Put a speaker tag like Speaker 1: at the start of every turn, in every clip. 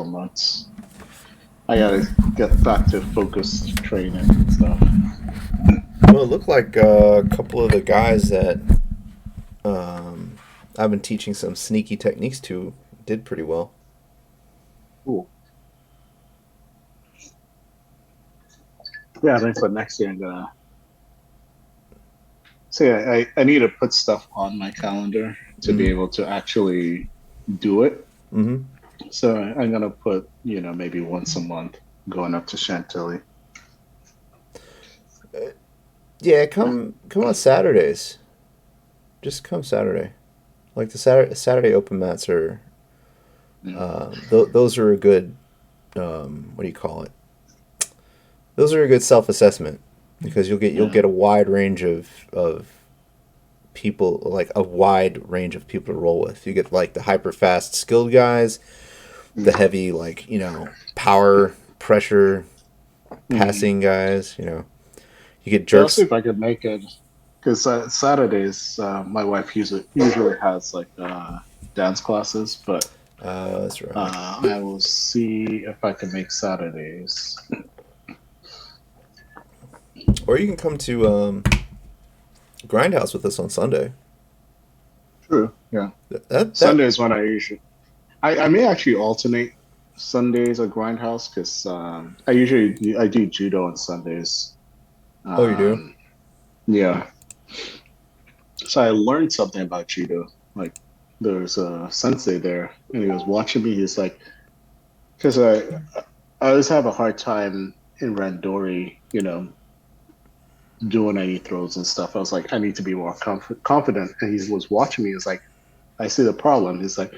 Speaker 1: couple of months. I gotta get back to focused training and stuff.
Speaker 2: Well, it looked like a couple of the guys that I've been teaching some sneaky techniques to did pretty well.
Speaker 1: Cool. Yeah, I think for next year I'm gonna say I need to put stuff on my calendar to be
Speaker 2: Mm-hmm.
Speaker 1: able to actually do it.
Speaker 2: Mm-hmm.
Speaker 1: So I'm gonna put, maybe once a month going up to Chantilly.
Speaker 2: Yeah, come on Saturdays. Just come Saturday. Like the Saturday open mats are
Speaker 1: Yeah.
Speaker 2: those are a good what do you call it? Those are a good self assessment because you'll
Speaker 1: Yeah.
Speaker 2: get a wide range of people, like a wide range of people to roll with. You get like the hyper fast skilled guys, the
Speaker 1: Mm.
Speaker 2: heavy power pressure
Speaker 1: Mm.
Speaker 2: passing guys. You get
Speaker 1: Yeah, I'll see
Speaker 2: jerks.
Speaker 1: if I could make it. Because Saturdays, my wife usually has like dance classes, but
Speaker 2: That's right.
Speaker 1: I will see if I can make Saturdays.
Speaker 2: Or you can come to Grindhouse with us on Sunday.
Speaker 1: True. Yeah.
Speaker 2: That
Speaker 1: Sundays when I usually I may actually alternate Sundays at Grindhouse because I do judo on Sundays.
Speaker 2: Oh, you do?
Speaker 1: Um, yeah, so I learned something about judo. Like there's a sensei there, and he was watching me. He's like, because I always have a hard time in randori, doing any throws and stuff. I was like, I need to be more confident, and he was watching me. He's like, I see the problem. He's like,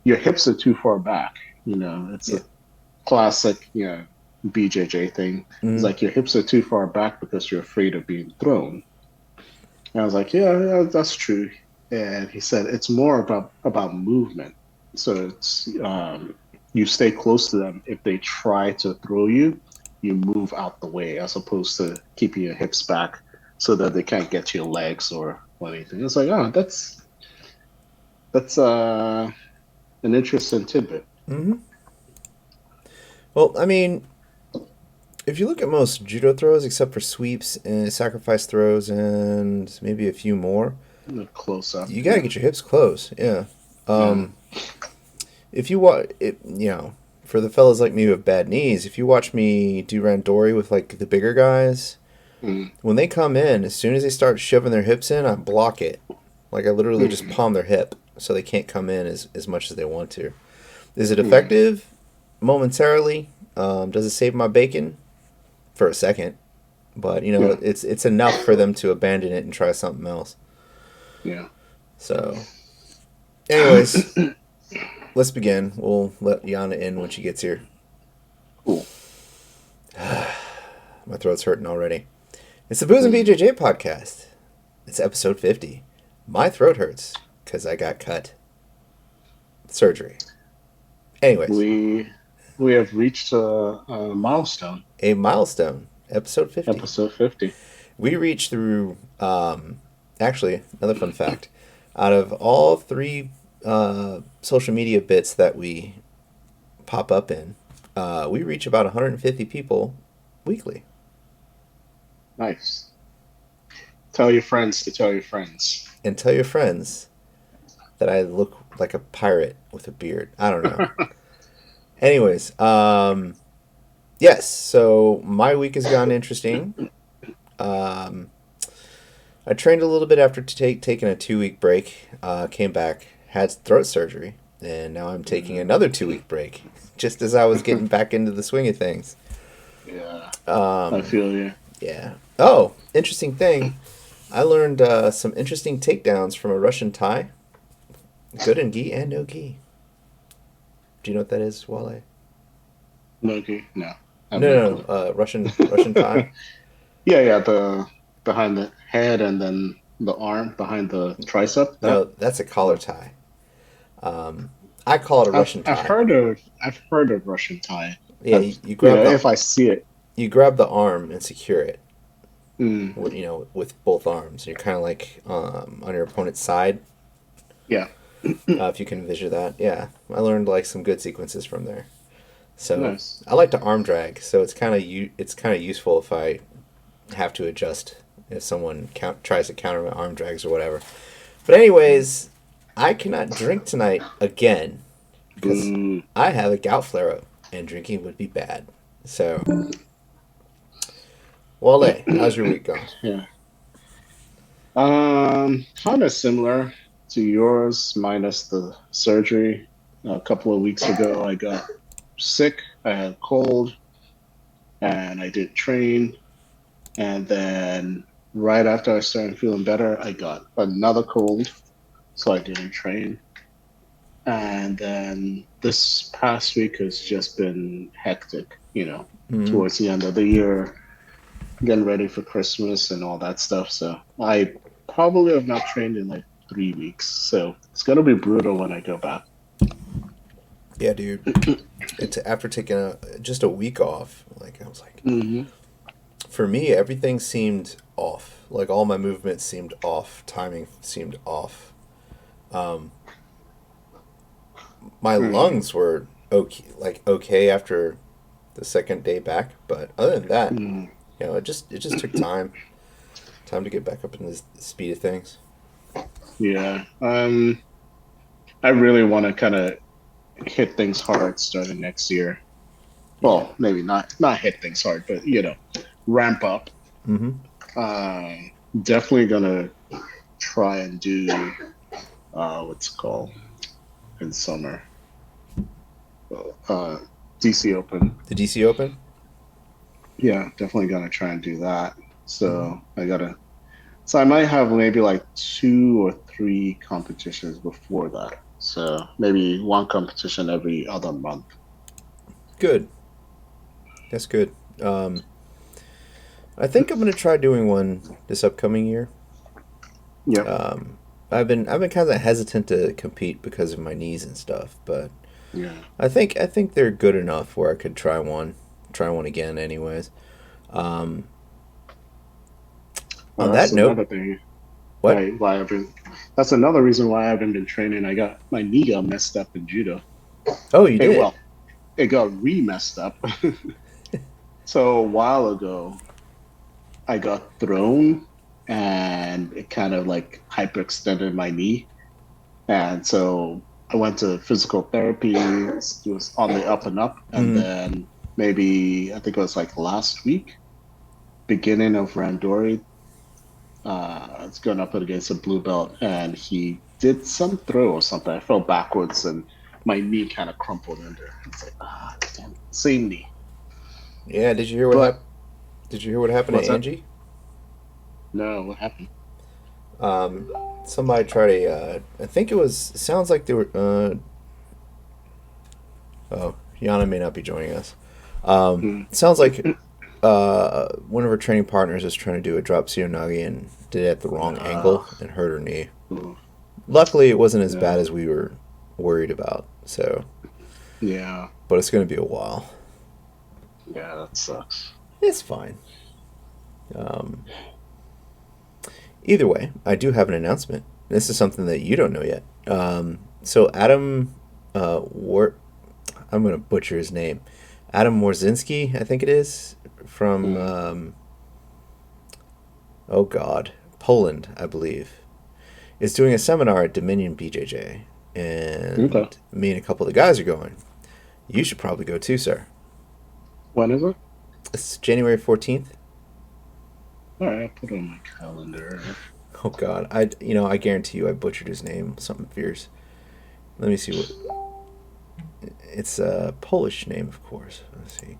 Speaker 1: your hips are too far back. It's
Speaker 2: Yeah.
Speaker 1: a classic, BJJ thing. It's
Speaker 2: Mm-hmm.
Speaker 1: like your hips are too far back because you're afraid of being thrown. And I was like, yeah, that's true. And he said it's more about movement. So it's you stay close to them. If they try to throw you, you move out the way as opposed to keeping your hips back so that they can't get to your legs or anything. It's like, oh, that's an interesting tidbit.
Speaker 2: Mm-hmm. Well, I mean, if you look at most judo throws, except for sweeps and sacrifice throws and maybe a few more,
Speaker 1: A close up,
Speaker 2: you gotta
Speaker 1: yeah,
Speaker 2: get your hips close. Yeah.
Speaker 1: yeah.
Speaker 2: Um, if you watch it, for the fellas like me who have bad knees, if you watch me do randori with like the bigger guys,
Speaker 1: Mm,
Speaker 2: when they come in, as soon as they start shoving their hips in, I block it. Like I literally just
Speaker 1: mm,
Speaker 2: palm their hip so they can't come in as much as they want to. Is it
Speaker 1: mm,
Speaker 2: effective? Momentarily. Does it save my bacon? For a second. But
Speaker 1: yeah,
Speaker 2: it's enough for them to abandon it and try something else.
Speaker 1: yeah.
Speaker 2: So, anyways, let's begin. We'll let Yana in when she gets here.
Speaker 1: Cool.
Speaker 2: My throat's hurting already. It's the Booze and
Speaker 1: Mm.
Speaker 2: BJJ podcast. It's episode 50. My throat hurts because I got cut. Surgery. Anyways,
Speaker 1: We we have reached a milestone,
Speaker 2: a milestone. Episode 50.
Speaker 1: episode 50.
Speaker 2: We reached through, actually, another fun fact. Out of all three social media bits that we pop up in, we reach about 150 people weekly.
Speaker 1: Nice. Tell your friends to tell your friends.
Speaker 2: And tell your friends that I look like a pirate with a beard. I don't know. Anyways, yes, so my week has gone interesting. Um, I trained a little bit after taking a 2 week break. Came back, had throat surgery, and now I'm taking
Speaker 1: Mm.
Speaker 2: another 2 week break, just as I was getting back into the swing of things.
Speaker 1: Yeah, I
Speaker 2: Um,
Speaker 1: feel you.
Speaker 2: yeah. Oh, interesting thing. I learned some interesting takedowns from a Russian Thai. Good in gi and no gi. Do you know what that is, Wale?
Speaker 1: Okay, no, I have
Speaker 2: No,
Speaker 1: no
Speaker 2: no,
Speaker 1: clue.
Speaker 2: no. Russian Thai.
Speaker 1: Yeah, yeah, the behind the head and then the arm behind the tricep.
Speaker 2: No,
Speaker 1: That
Speaker 2: that's a collar
Speaker 1: or
Speaker 2: tie. I call it a
Speaker 1: I've
Speaker 2: Russian
Speaker 1: I've
Speaker 2: tie.
Speaker 1: heard of I've heard of Russian Thai.
Speaker 2: Yeah,
Speaker 1: I've if I see it.
Speaker 2: you grab the arm and secure it.
Speaker 1: Mm,
Speaker 2: With both arms. You're kind of like on your opponent's side.
Speaker 1: yeah.
Speaker 2: If you can envision that, yeah, I learned like some good sequences from there. So
Speaker 1: Nice.
Speaker 2: I like to arm drag, so it's kind of useful if I have to adjust if someone tries to counter my arm drags or whatever. But anyways, I cannot drink tonight again because
Speaker 1: Boo.
Speaker 2: I have a gout flare up and drinking would be bad. So, Wale, how's your week going?
Speaker 1: Yeah. Kind of similar to yours, minus the surgery. A couple of weeks ago, I got sick. I had a cold, and I did train. And then right after I started feeling better, I got another cold, so I didn't train. And then this past week has just been hectic,
Speaker 2: Mm,
Speaker 1: towards the end of the year, getting ready for Christmas and all that stuff. So I probably have not trained in like 3 weeks. So it's gonna be brutal when I go back.
Speaker 2: yeah, dude. It's after taking just a week off. Like I was like,
Speaker 1: Hmm.
Speaker 2: for me, everything seemed off. Like all my movements seemed off. Timing seemed off. Um, my
Speaker 1: Hmm.
Speaker 2: lungs were okay, like okay after the second day back, but other than that,
Speaker 1: Hmm.
Speaker 2: it just took time to get back up in the speed of things.
Speaker 1: Yeah. I really want to kind of hit things hard starting next year.
Speaker 2: Yeah.
Speaker 1: Well, maybe not hit things hard, but ramp up.
Speaker 2: Mm-hmm.
Speaker 1: Um, Definitely gonna try and do what's it called in summer. Uh, DC Open.
Speaker 2: The DC Open.
Speaker 1: Yeah, definitely gonna try and do that.
Speaker 2: Mm-hmm.
Speaker 1: So so I might have maybe like 2 or 3 competitions before that. So maybe one competition every other month.
Speaker 2: Good. That's good. Um, I think I'm gonna try doing one this upcoming year.
Speaker 1: Yep.
Speaker 2: Um, I've been kind of hesitant to compete because of my knees and stuff, but
Speaker 1: Yeah.
Speaker 2: I think they're good enough where I could try one again, anyways. Um,
Speaker 1: Well,
Speaker 2: on
Speaker 1: that's
Speaker 2: that note,
Speaker 1: another thing.
Speaker 2: what?
Speaker 1: Why I've been. That's another reason why I haven't been training. I got my knee got messed up in judo.
Speaker 2: Oh, you
Speaker 1: Hey,
Speaker 2: did.
Speaker 1: well, it got re-messed up. So a while ago, I got thrown, and it kind of like hyperextended my knee, and so I went to physical therapy. It was on the up and up, and
Speaker 2: Mm,
Speaker 1: then maybe I think it was like last week, beginning of Randori. It's going up against a blue belt, and he did some throw or something. I fell backwards, and my knee kind of crumpled under. It's like, damn, same knee.
Speaker 2: yeah. Did you hear what
Speaker 1: But
Speaker 2: happened? Did you hear what happened to
Speaker 1: what's that?
Speaker 2: Angie?
Speaker 1: No, what happened?
Speaker 2: Um, somebody tried a. I think it was. Sounds like they were. Oh, Yana may not be joining us.
Speaker 1: Hmm.
Speaker 2: Sounds like one of her training partners is trying to do a drop Nagi and did it at the wrong
Speaker 1: Uh,
Speaker 2: angle and hurt her knee.
Speaker 1: ooh,
Speaker 2: Luckily, it wasn't as bad
Speaker 1: yeah,
Speaker 2: as we were worried about. So,
Speaker 1: yeah,
Speaker 2: but it's going to be a while.
Speaker 1: yeah, that sucks.
Speaker 2: It's fine. Um, Either way, I do have an announcement. This is something that you don't know yet. So Adam, War, I'm going to butcher his name. Adam Morzinski, I think it is, from
Speaker 1: Hmm.
Speaker 2: oh God, Poland, I believe, is doing a seminar at Dominion BJJ,
Speaker 1: Okay.
Speaker 2: and me and a couple of the guys are going. You should probably go too, sir.
Speaker 1: When is it?
Speaker 2: It's January 14th.
Speaker 1: All right, I'll put it on my calendar.
Speaker 2: Oh God, I guarantee you I butchered his name. Something fierce. Let me see what it's a Polish name, of course. Let's see.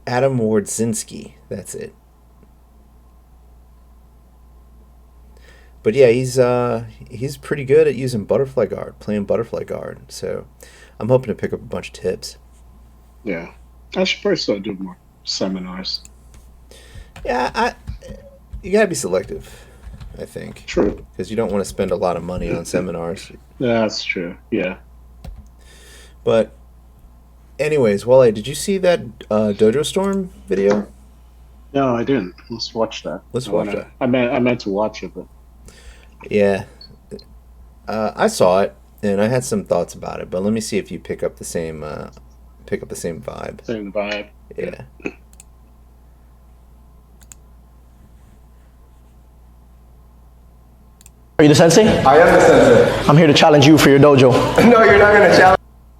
Speaker 2: Adam Wardzinski. That's it. But yeah, he's pretty good at using butterfly guard, playing butterfly guard. So I'm hoping to pick up a bunch of tips.
Speaker 1: Yeah, I should probably start doing more seminars.
Speaker 2: Yeah, you gotta be selective, I think,
Speaker 1: True.
Speaker 2: because you don't want to spend a lot of money on seminars.
Speaker 1: That's true. Yeah.
Speaker 2: But anyways, Wale, did you see that Dojostorm video?
Speaker 1: No, I didn't. Let's watch that.
Speaker 2: Let's watch that.
Speaker 1: I meant to watch it, but
Speaker 2: Yeah, I saw it and I had some thoughts about it, but let me see if you pick up the same vibe.
Speaker 1: Same vibe. Yeah.
Speaker 2: Yeah.
Speaker 3: Are you the sensei?
Speaker 4: I am the sensei.
Speaker 3: I'm here to challenge you for your dojo.
Speaker 4: No, you're not gonna challenge.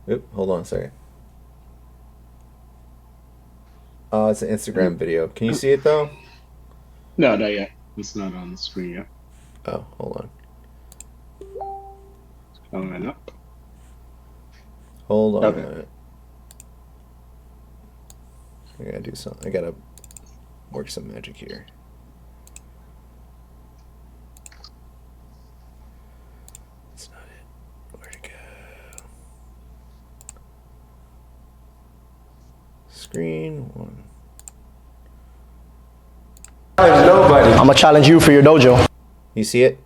Speaker 2: Oop, hold on a second. Oh, it's an Instagram video. Can you see it though?
Speaker 1: No, not yet. It's not on the screen yet.
Speaker 2: Oh, hold on.
Speaker 1: Coming up.
Speaker 2: Hold on
Speaker 1: Okay.
Speaker 2: a minute. I gotta do something. I gotta work some magic here. That's not it. Where'd it go? Screen one.
Speaker 4: Nobody.
Speaker 3: I'm gonna challenge you for your dojo.
Speaker 2: You see it?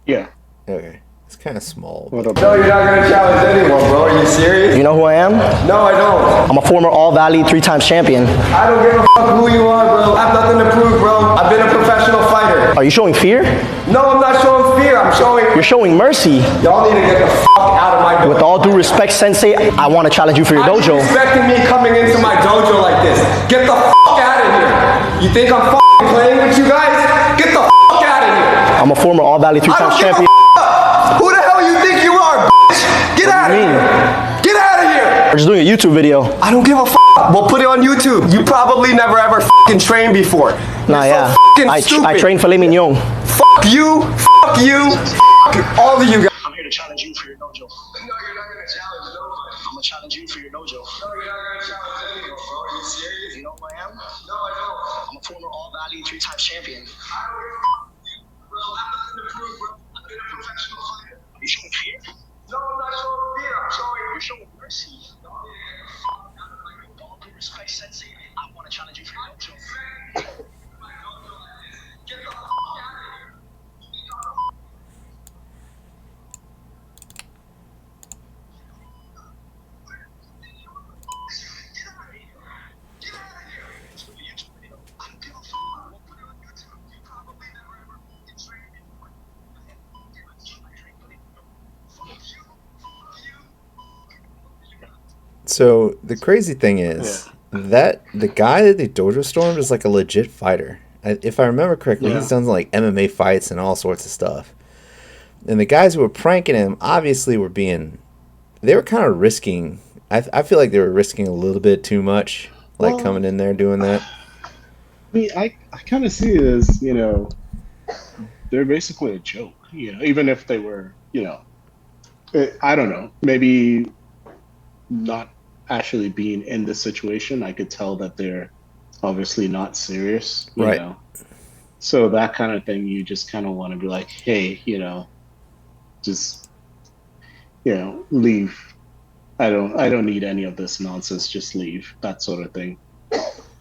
Speaker 1: Yeah.
Speaker 2: Okay. It's kind of small.
Speaker 1: What up?
Speaker 4: No, you're not gonna challenge anyone, bro. Are you serious?
Speaker 3: You know who I am?
Speaker 4: No, I don't.
Speaker 3: I'm a former All-Valley 3-time champion.
Speaker 4: I don't give a fuck who you are, bro. I have nothing to prove, bro. I've been a professional fighter.
Speaker 3: Are you showing fear?
Speaker 4: No, I'm not showing fear. I'm showing.
Speaker 3: You're showing mercy.
Speaker 4: Y'all need to get the fuck out of my dojo.
Speaker 3: With all due respect, Sensei, I want to challenge you for your
Speaker 4: Why are you
Speaker 3: dojo.
Speaker 4: expecting me coming into my dojo like this? Get the fuck out of here. You think I'm fucking playing with you guys? Get the fuck out of here.
Speaker 3: I'm a former All-Valley
Speaker 4: I
Speaker 3: 3-time
Speaker 4: don't give a
Speaker 3: champion.
Speaker 4: fuck. Who the hell you think you are, bitch? Get out of
Speaker 3: mean?
Speaker 4: here. Get out of here.
Speaker 3: We're just doing a YouTube video.
Speaker 4: I don't give a fuck. We'll put it on YouTube. You probably never ever fucking trained before.
Speaker 3: Nah,
Speaker 4: You're
Speaker 3: yeah.
Speaker 4: so fucking
Speaker 3: I
Speaker 4: stupid.
Speaker 3: train filet mignon.
Speaker 4: Fuck you. Fuck you. Fuck all of you guys.
Speaker 3: I'm here to challenge you for your dojo.
Speaker 4: No, you're not gonna challenge nobody.
Speaker 3: I'm gonna challenge you for your dojo.
Speaker 4: No, you're not gonna challenge anyone, bro. Are you serious?
Speaker 3: You know who I am?
Speaker 4: No, I don't.
Speaker 3: I'm a former All-Valley 3-time champion.
Speaker 4: I don't give a fuck. Bro, I have nothing to prove, bro. I've been a professional fighter.
Speaker 3: Are you showing fear?
Speaker 4: No, I'm not showing fear. I'm showing.
Speaker 3: You're showing mercy. With all due respect, Sensei, I want to challenge you for your dojo.
Speaker 4: Get the fuck out of here.
Speaker 2: So the crazy thing is that the guy that they dojo stormed is like a legit fighter. If I remember correctly, he's done like MMA fights and all sorts of stuff. And the guys who were pranking him obviously they were kind of risking. I feel like they were risking a little bit too much, like
Speaker 1: Well,
Speaker 2: coming in there doing that.
Speaker 1: I mean, I kind of see it as, they're basically a joke, even if they were, I don't know, maybe not actually being in this situation. I could tell that they're obviously not serious,
Speaker 2: Right.
Speaker 1: So that kind of thing, you just kind of want to be like, hey, just, leave. I don't need any of this nonsense. Just leave. That sort of thing.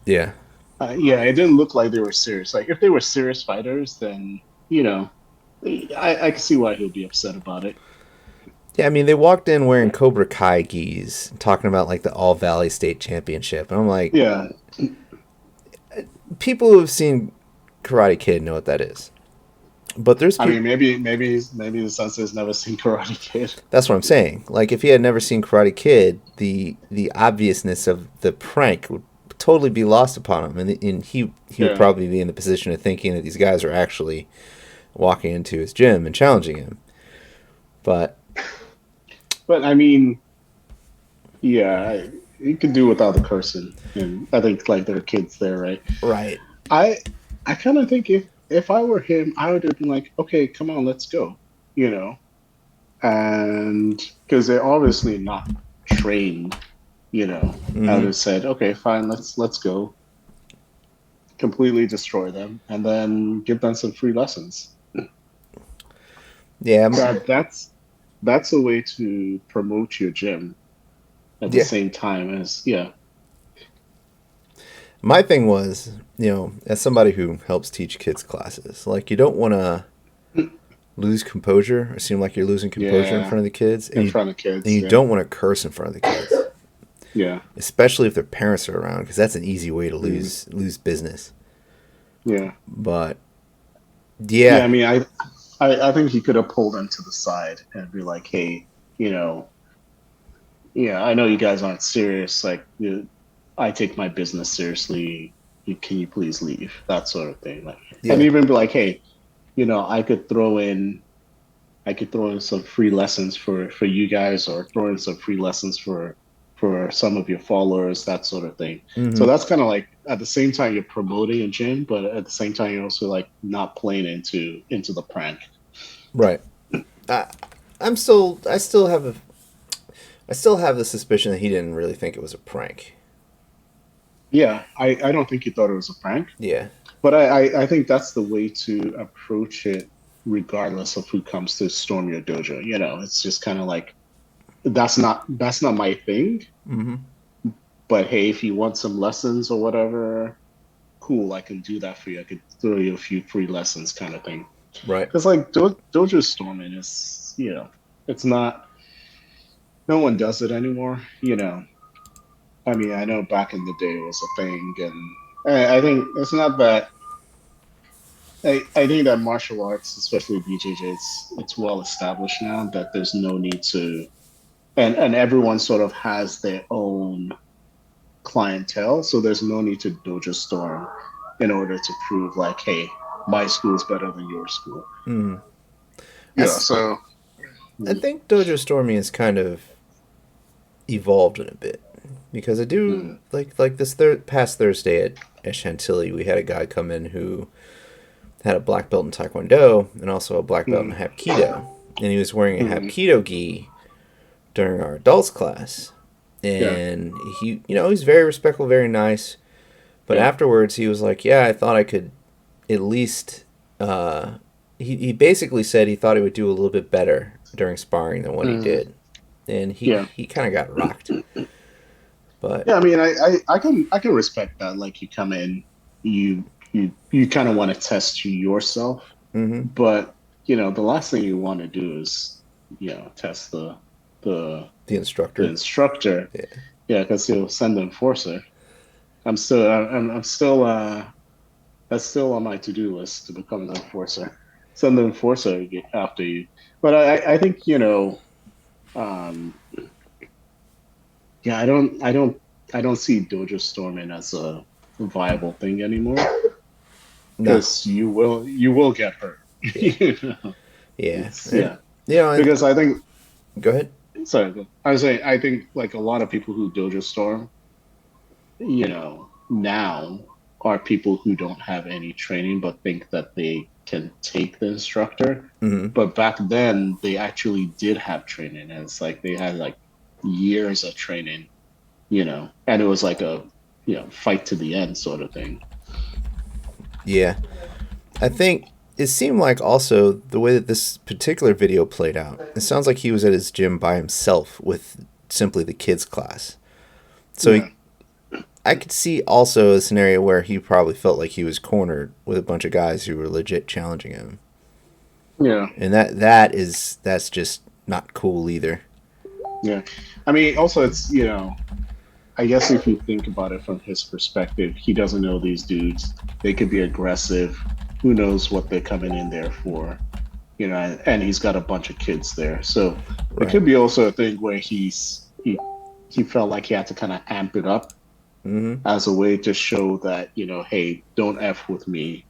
Speaker 2: Yeah.
Speaker 1: Yeah, it didn't look like they were serious. Like if they were serious fighters, then I can see why he'll be upset about it.
Speaker 2: Yeah, I mean, they walked in wearing Cobra Kai gis, talking about like the All Valley State Championship, and I'm like,
Speaker 1: Yeah,
Speaker 2: people who have seen Karate Kid know what that is. But there's
Speaker 1: I
Speaker 2: people,
Speaker 1: mean, maybe the sensei's never seen Karate Kid.
Speaker 2: that's what I'm saying. Like, if he had never seen Karate Kid, the obviousness of the prank would totally be lost upon him, and he would probably be in the position of thinking that these guys are actually walking into his gym and challenging him. But
Speaker 1: I mean, yeah, you could do without the cursing, and I think like there are kids there, right?
Speaker 2: right,
Speaker 1: I kind of think if I were him, I would have been like, okay, come on, let's go, and because they're obviously not trained, I would have said, okay, fine, let's go, completely destroy them, and then give them some free lessons.
Speaker 2: yeah,
Speaker 1: That's a way to promote your gym at the same time as
Speaker 2: My thing was, as somebody who helps teach kids classes, like you don't want to lose composure or seem like you're losing composure in front of the kids.
Speaker 1: in front of kids,
Speaker 2: And you don't want to curse in front of the kids.
Speaker 1: Yeah.
Speaker 2: Especially if their parents are around, because that's an easy way to lose business.
Speaker 1: Yeah.
Speaker 2: But
Speaker 1: Yeah, I mean, I think he could have pulled them to the side and be like, hey, you know, yeah, I know you guys aren't serious. Like, I take my business seriously. Can you please leave? That sort of thing. Like, and
Speaker 2: Yeah.
Speaker 1: even be like, hey, I could throw in some free lessons for you guys, or throw in some free lessons for some of your followers, that sort of thing. So
Speaker 2: Mm-hmm.
Speaker 1: that's kind of like at the same time you're promoting a gym, but at the same time you're also like not playing into the prank.
Speaker 2: Right. I, I still have the suspicion that he didn't really think it was a prank.
Speaker 1: Yeah, I don't think he thought it was a prank,
Speaker 2: Yeah.
Speaker 1: but I think that's the way to approach it, regardless of who comes to storm your dojo. It's just kind of like that's not my thing.
Speaker 2: Mm-hmm.
Speaker 1: But hey, if you want some lessons or whatever, cool, I can do that for you. I could throw you a few free lessons, kind of thing.
Speaker 2: Right.
Speaker 1: Because like dojo storming is, it's not. No one does it anymore. I mean, I know back in the day it was a thing, and I think it's not that. I think that martial arts, especially BJJ, it's well established now that there's no need to, and everyone sort of has their own clientele, so there's no need to dojo storm in order to prove like, hey, my school is better than your school.
Speaker 2: Mm. I,
Speaker 1: Yeah,
Speaker 2: s-
Speaker 1: so
Speaker 2: I think dojo storming has kind of evolved in a bit because I do
Speaker 1: mm,
Speaker 2: like this past Thursday at Chantilly, we had a guy come in who had a black belt in Taekwondo and also a black belt in
Speaker 1: mm,
Speaker 2: Hapkido, and he was wearing a
Speaker 1: mm,
Speaker 2: Hapkido gi during our adults class,
Speaker 1: yeah,
Speaker 2: and he's very respectful, very nice. But
Speaker 1: yeah,
Speaker 2: afterwards, he was like, "Yeah, I thought I could at least." He basically said he thought he would do a little bit better during sparring than what he
Speaker 1: mm,
Speaker 2: did, and he
Speaker 1: yeah.
Speaker 2: he kind of got rocked. But
Speaker 1: Yeah, I mean, I can respect that. Like, you come in, you kind of want to test yourself,
Speaker 2: hmm
Speaker 1: but the last thing you want to do is test the
Speaker 2: the
Speaker 1: the
Speaker 2: instructor,
Speaker 1: instructor.
Speaker 2: yeah,
Speaker 1: Yeah, because he'll send the enforcer. I'm still that's still on my to-do list to become an enforcer. Send the enforcer after you. But I think um, yeah, I don't see dojo storming as a viable thing anymore,
Speaker 2: no,
Speaker 1: because you will get hurt.
Speaker 2: yeah,
Speaker 1: You know,
Speaker 2: yeah,
Speaker 1: it's
Speaker 2: and
Speaker 1: yeah.
Speaker 2: and
Speaker 1: Because I think
Speaker 2: go ahead.
Speaker 1: sorry, I was saying I think like a lot of people who dojo storm, now are people who don't have any training but think that they can take the instructor.
Speaker 2: hmm
Speaker 1: But back then they actually did have training, and it's like they had like years of training, and it was like a fight to the end sort of thing.
Speaker 2: Yeah, I think it seemed like also the way that this particular video played out. It sounds like he was at his gym by himself with simply the kids class. So
Speaker 1: Yeah,
Speaker 2: I could see also a scenario where he probably felt like he was cornered with a bunch of guys who were legit challenging him,
Speaker 1: yeah,
Speaker 2: and that's just not cool either.
Speaker 1: yeah. I mean, also it's I guess if you think about it from his perspective, he doesn't know these dudes. They could be aggressive. Who knows what they're coming in there for? And he's got a bunch of kids there. So it
Speaker 2: Right.
Speaker 1: could be also a thing where he felt like he had to kind of amp it up
Speaker 2: Mm-hmm.
Speaker 1: as a way to show that, hey, don't F with me,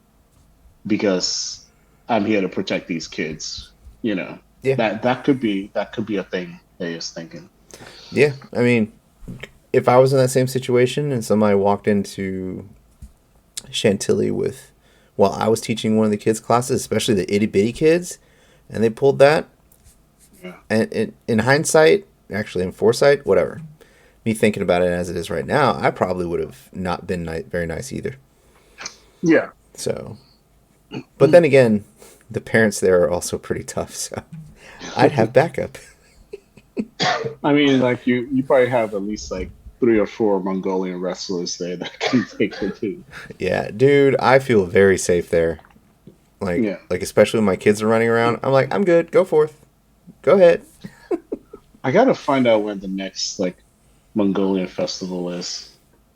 Speaker 1: because I'm here to protect these kids. You know,
Speaker 2: Yeah.
Speaker 1: that could be a thing that he was thinking.
Speaker 2: Yeah. I mean, if I was in that same situation and somebody walked into Chantilly with, while I was teaching one of the kids' classes, especially the itty bitty kids, and they pulled that,
Speaker 1: Yeah.
Speaker 2: and in hindsight, actually in foresight, whatever, me thinking about it as it is right now, I probably would have not been very nice either.
Speaker 1: Yeah.
Speaker 2: So, but then again, the parents there are also pretty tough, so I'd have backup.
Speaker 1: I mean, like you probably have at least like three or four Mongolian wrestlers there that can take the two.
Speaker 2: Yeah, dude, I feel very safe there.
Speaker 1: Yeah.
Speaker 2: Like especially when my kids are running around, I'm like, I'm good. Go forth. Go ahead.
Speaker 1: I gotta find out when the next like Mongolian festival is.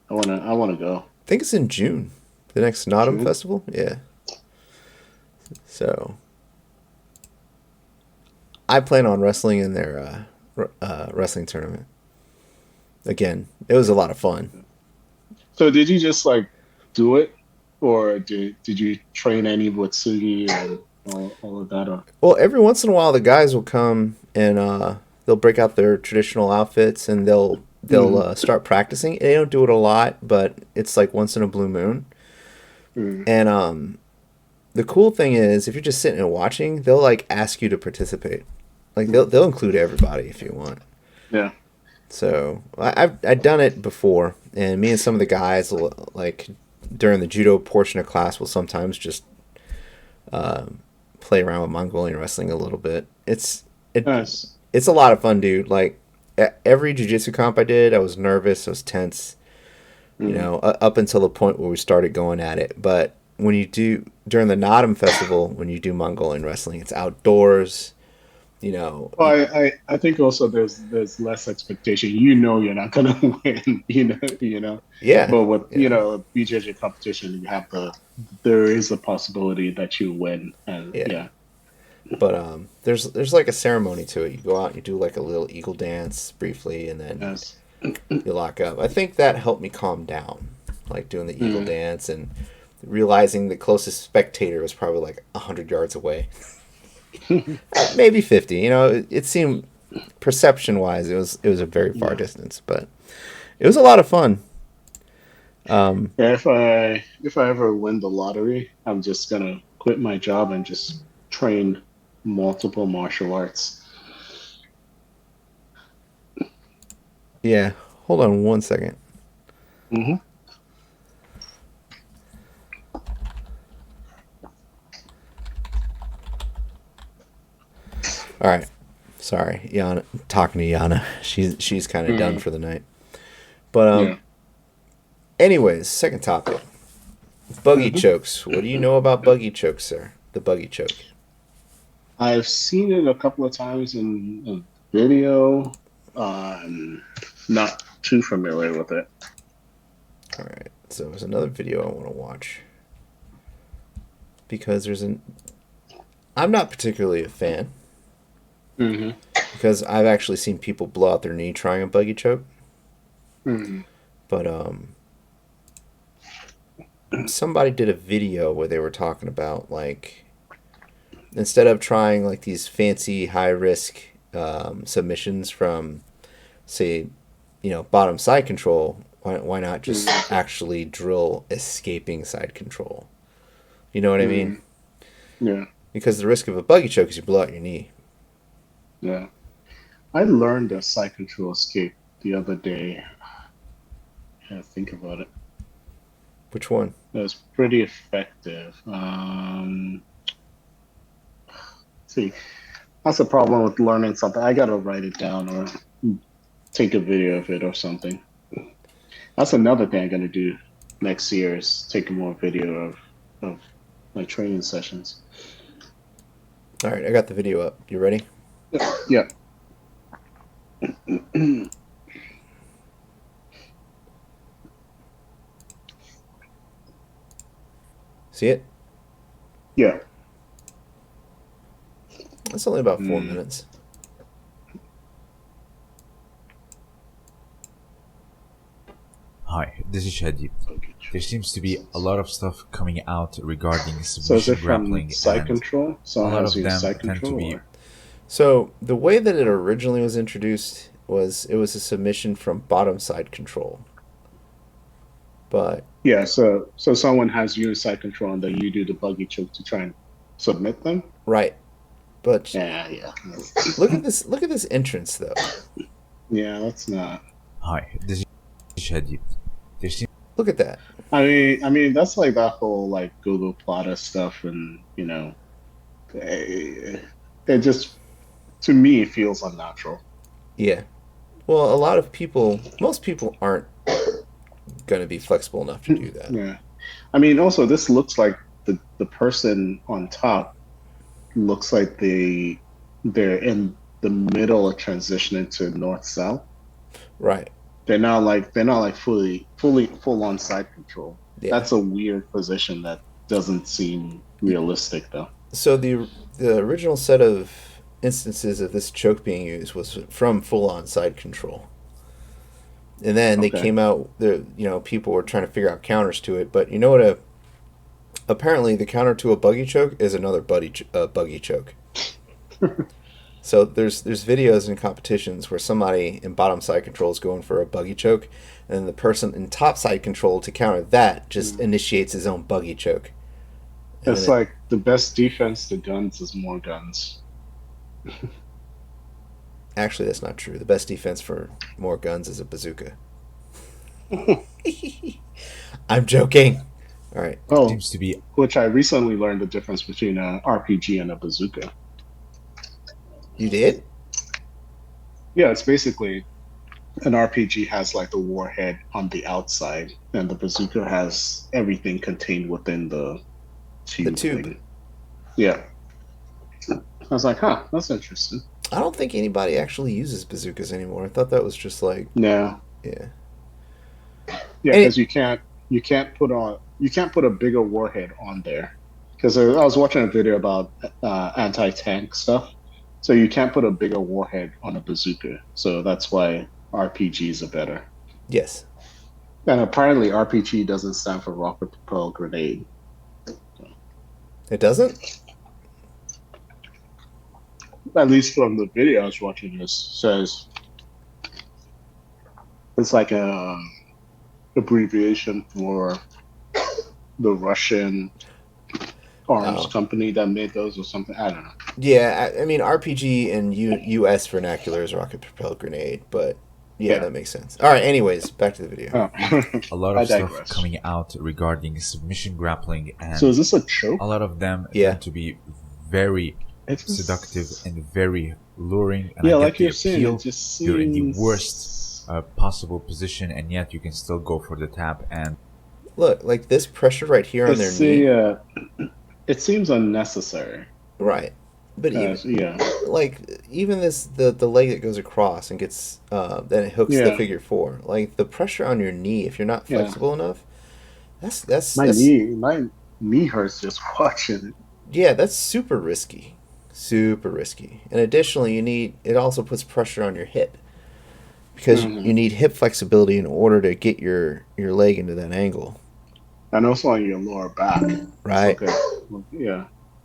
Speaker 1: I wanna go.
Speaker 2: I think it's in June. The next Nodum
Speaker 1: June.
Speaker 2: festival. Yeah. So I plan on wrestling in their wrestling tournament. Again, it was a lot of fun.
Speaker 1: So did you just like do it, or did you train any with Sugi and all of that? Or
Speaker 2: Well, every once in a while, the guys will come and they'll break out their traditional outfits and they'll
Speaker 1: mm,
Speaker 2: start practicing. They don't do it a lot, but it's like once in a blue moon.
Speaker 1: mm,
Speaker 2: And the cool thing is, if you're just sitting and watching, they'll like ask you to participate. Like they'll include everybody if you want.
Speaker 1: yeah,
Speaker 2: So I've done it before, and me and some of the guys will, like during the judo portion of class will sometimes just play around with Mongolian wrestling a little bit.
Speaker 1: nice.
Speaker 2: It's a lot of fun, dude. Like every jiu-jitsu comp I did, I was nervous, I was tense,
Speaker 1: Mm,
Speaker 2: up until the point where we started going at it. But when you do during the Nadam festival, when you do Mongolian wrestling, it's outdoors. You know,
Speaker 1: Well, I think also there's less expectation. You know you're not gonna win. You know.
Speaker 2: yeah,
Speaker 1: But with
Speaker 2: yeah,
Speaker 1: a BJJ competition, there is a possibility that you win, and
Speaker 2: yeah.
Speaker 1: yeah,
Speaker 2: But there's like a ceremony to it. You go out and you do like a little eagle dance briefly, and then
Speaker 1: yes,
Speaker 2: you lock up. I think that helped me calm down, like doing the eagle
Speaker 1: mm,
Speaker 2: dance and realizing the closest spectator was probably like 100 yards away, maybe 50. It seemed perception wise, it was a very far
Speaker 1: yeah.
Speaker 2: distance, but it was a lot of fun. Um,
Speaker 1: Yeah, if I ever win the lottery, I'm just gonna quit my job and just train multiple martial arts.
Speaker 2: yeah. Hold on one second.
Speaker 1: Hmm.
Speaker 2: All right. Sorry, Yana. Talking to Yana. She's kind of done
Speaker 1: Mm,
Speaker 2: for the night. But
Speaker 1: yeah.
Speaker 2: anyways, second topic. Buggy
Speaker 1: Hmm.
Speaker 2: chokes. What do you know about buggy chokes, sir? The buggy choke.
Speaker 1: I've seen it a couple of times in a video. Um, Not too familiar with it.
Speaker 2: All right. So there's another video I want to watch because I'm not particularly a fan
Speaker 1: Hmm.
Speaker 2: because I've actually seen people blow out their knee trying a buggy choke.
Speaker 1: Hmm.
Speaker 2: But somebody did a video where they were talking about like instead of trying like these fancy high risk submissions from say bottom side control, why not just
Speaker 1: Hmm.
Speaker 2: actually drill escaping side control? You know what I mean?
Speaker 1: Hmm. Yeah,
Speaker 2: Because the risk of a buggy choke is you blow out your knee.
Speaker 1: yeah. I learned a side control escape the other day. Yeah, think about it.
Speaker 2: Which one?
Speaker 1: It was pretty effective. See, that's the problem with learning something. I gotta write it down or take a video of it or something. That's another thing I'm gonna do next year is take more video of my training sessions.
Speaker 2: All right, I got the video up. You ready?
Speaker 1: Yeah.
Speaker 2: See it?
Speaker 1: Yeah.
Speaker 2: It's only about 4
Speaker 1: Mm.
Speaker 2: minutes.
Speaker 5: Hi, this is Shadid. There seems to be a lot of stuff coming out regarding
Speaker 1: So is
Speaker 5: submission
Speaker 1: it from
Speaker 5: grappling,
Speaker 1: side
Speaker 5: and
Speaker 1: control?
Speaker 5: a
Speaker 1: Someone
Speaker 5: lot
Speaker 1: has
Speaker 5: of
Speaker 1: used
Speaker 5: them
Speaker 1: side
Speaker 5: tend to
Speaker 1: control
Speaker 5: be.
Speaker 1: or
Speaker 2: So the way that it originally was introduced was it was a submission from bottom side control. But
Speaker 1: yeah, so someone has used side control and then you do the buggy choke to try and submit them?
Speaker 2: right. But
Speaker 1: Yeah, yeah.
Speaker 2: look at this entrance though.
Speaker 1: Yeah, that's not.
Speaker 5: Hi, this is Shadid. There seems
Speaker 2: Look at that.
Speaker 1: I mean that's like that whole like Google Plata stuff, and it, it just to me feels unnatural.
Speaker 2: Yeah. Well, most people aren't going to be flexible enough to do that.
Speaker 1: Yeah, I mean also this looks like the person on top looks like they're in the middle of transitioning to north south.
Speaker 2: Right.
Speaker 1: They're not like fully full on side control.
Speaker 2: Yeah.
Speaker 1: That's a weird position that doesn't seem realistic though.
Speaker 2: So the original set of instances of this choke being used was from full-on side control. And then they
Speaker 1: Okay.
Speaker 2: came out, people were trying to figure out counters to it. But you know what? Apparently, the counter to a buggy choke is another buggy choke. So there's videos and competitions where somebody in bottom side control is going for a buggy choke, and the person in top side control to counter that just initiates his own buggy choke. And
Speaker 1: It's
Speaker 2: then
Speaker 1: like the best defense to guns is more guns.
Speaker 2: actually, that's not true. The best defense for more guns is a bazooka. I'm joking. All right.
Speaker 1: Oh,
Speaker 5: Seems to be
Speaker 1: which I recently learned the difference between an RPG and a bazooka.
Speaker 2: You did?
Speaker 1: Yeah, it's basically an RPG has like the warhead on the outside, and the bazooka has everything contained within the tube.
Speaker 2: tube.
Speaker 1: Thing. Yeah. I was like, huh, that's interesting.
Speaker 2: I don't think anybody actually uses bazookas anymore. I thought that was just like,
Speaker 1: No.
Speaker 2: yeah.
Speaker 1: Yeah,
Speaker 2: And
Speaker 1: because you can't put a bigger warhead on there. Because I was watching a video about anti-tank stuff, so you can't put a bigger warhead on a bazooka. So that's why RPGs are better.
Speaker 2: Yes.
Speaker 1: And apparently, RPG doesn't stand for rocket propelled grenade.
Speaker 2: It doesn't?
Speaker 1: At least from the video I was watching, this says it's like a abbreviation for the Russian arms company that made those or something. I don't know.
Speaker 2: Yeah, I mean, RPG in U.S. vernacular is rocket propelled grenade, but yeah, that makes sense. All right, anyways, back to the video.
Speaker 1: Oh.
Speaker 5: a lot
Speaker 1: I
Speaker 5: of stuff
Speaker 1: digress.
Speaker 5: coming out regarding submission grappling, and
Speaker 1: So is this a choke?
Speaker 5: a lot of them
Speaker 2: Yeah.
Speaker 5: tend to be very
Speaker 1: It's
Speaker 5: seductive and very luring. And
Speaker 1: Yeah,
Speaker 5: I get
Speaker 1: like
Speaker 5: the
Speaker 1: you're saying,
Speaker 5: appeal.
Speaker 1: it just
Speaker 5: You're in the
Speaker 1: seems
Speaker 5: worst possible position, and yet you can still go for the tap. And
Speaker 2: Look, like this pressure right here on their
Speaker 1: It's
Speaker 2: knee.
Speaker 1: it seems unnecessary.
Speaker 2: Right. But even,
Speaker 1: Yeah.
Speaker 2: like, even the leg that goes across and gets, then it hooks the
Speaker 1: Yeah.
Speaker 2: figure four. Like, the pressure on your knee, if you're not
Speaker 1: Yeah.
Speaker 2: flexible enough, that's
Speaker 1: My knee hurts just watching it.
Speaker 2: Yeah, that's super risky. Super risky. And additionally, it also puts pressure on your hip. Because you need hip flexibility in order to get your leg into that angle.
Speaker 1: And also on your lower back.
Speaker 2: Right.
Speaker 1: Okay. Yeah.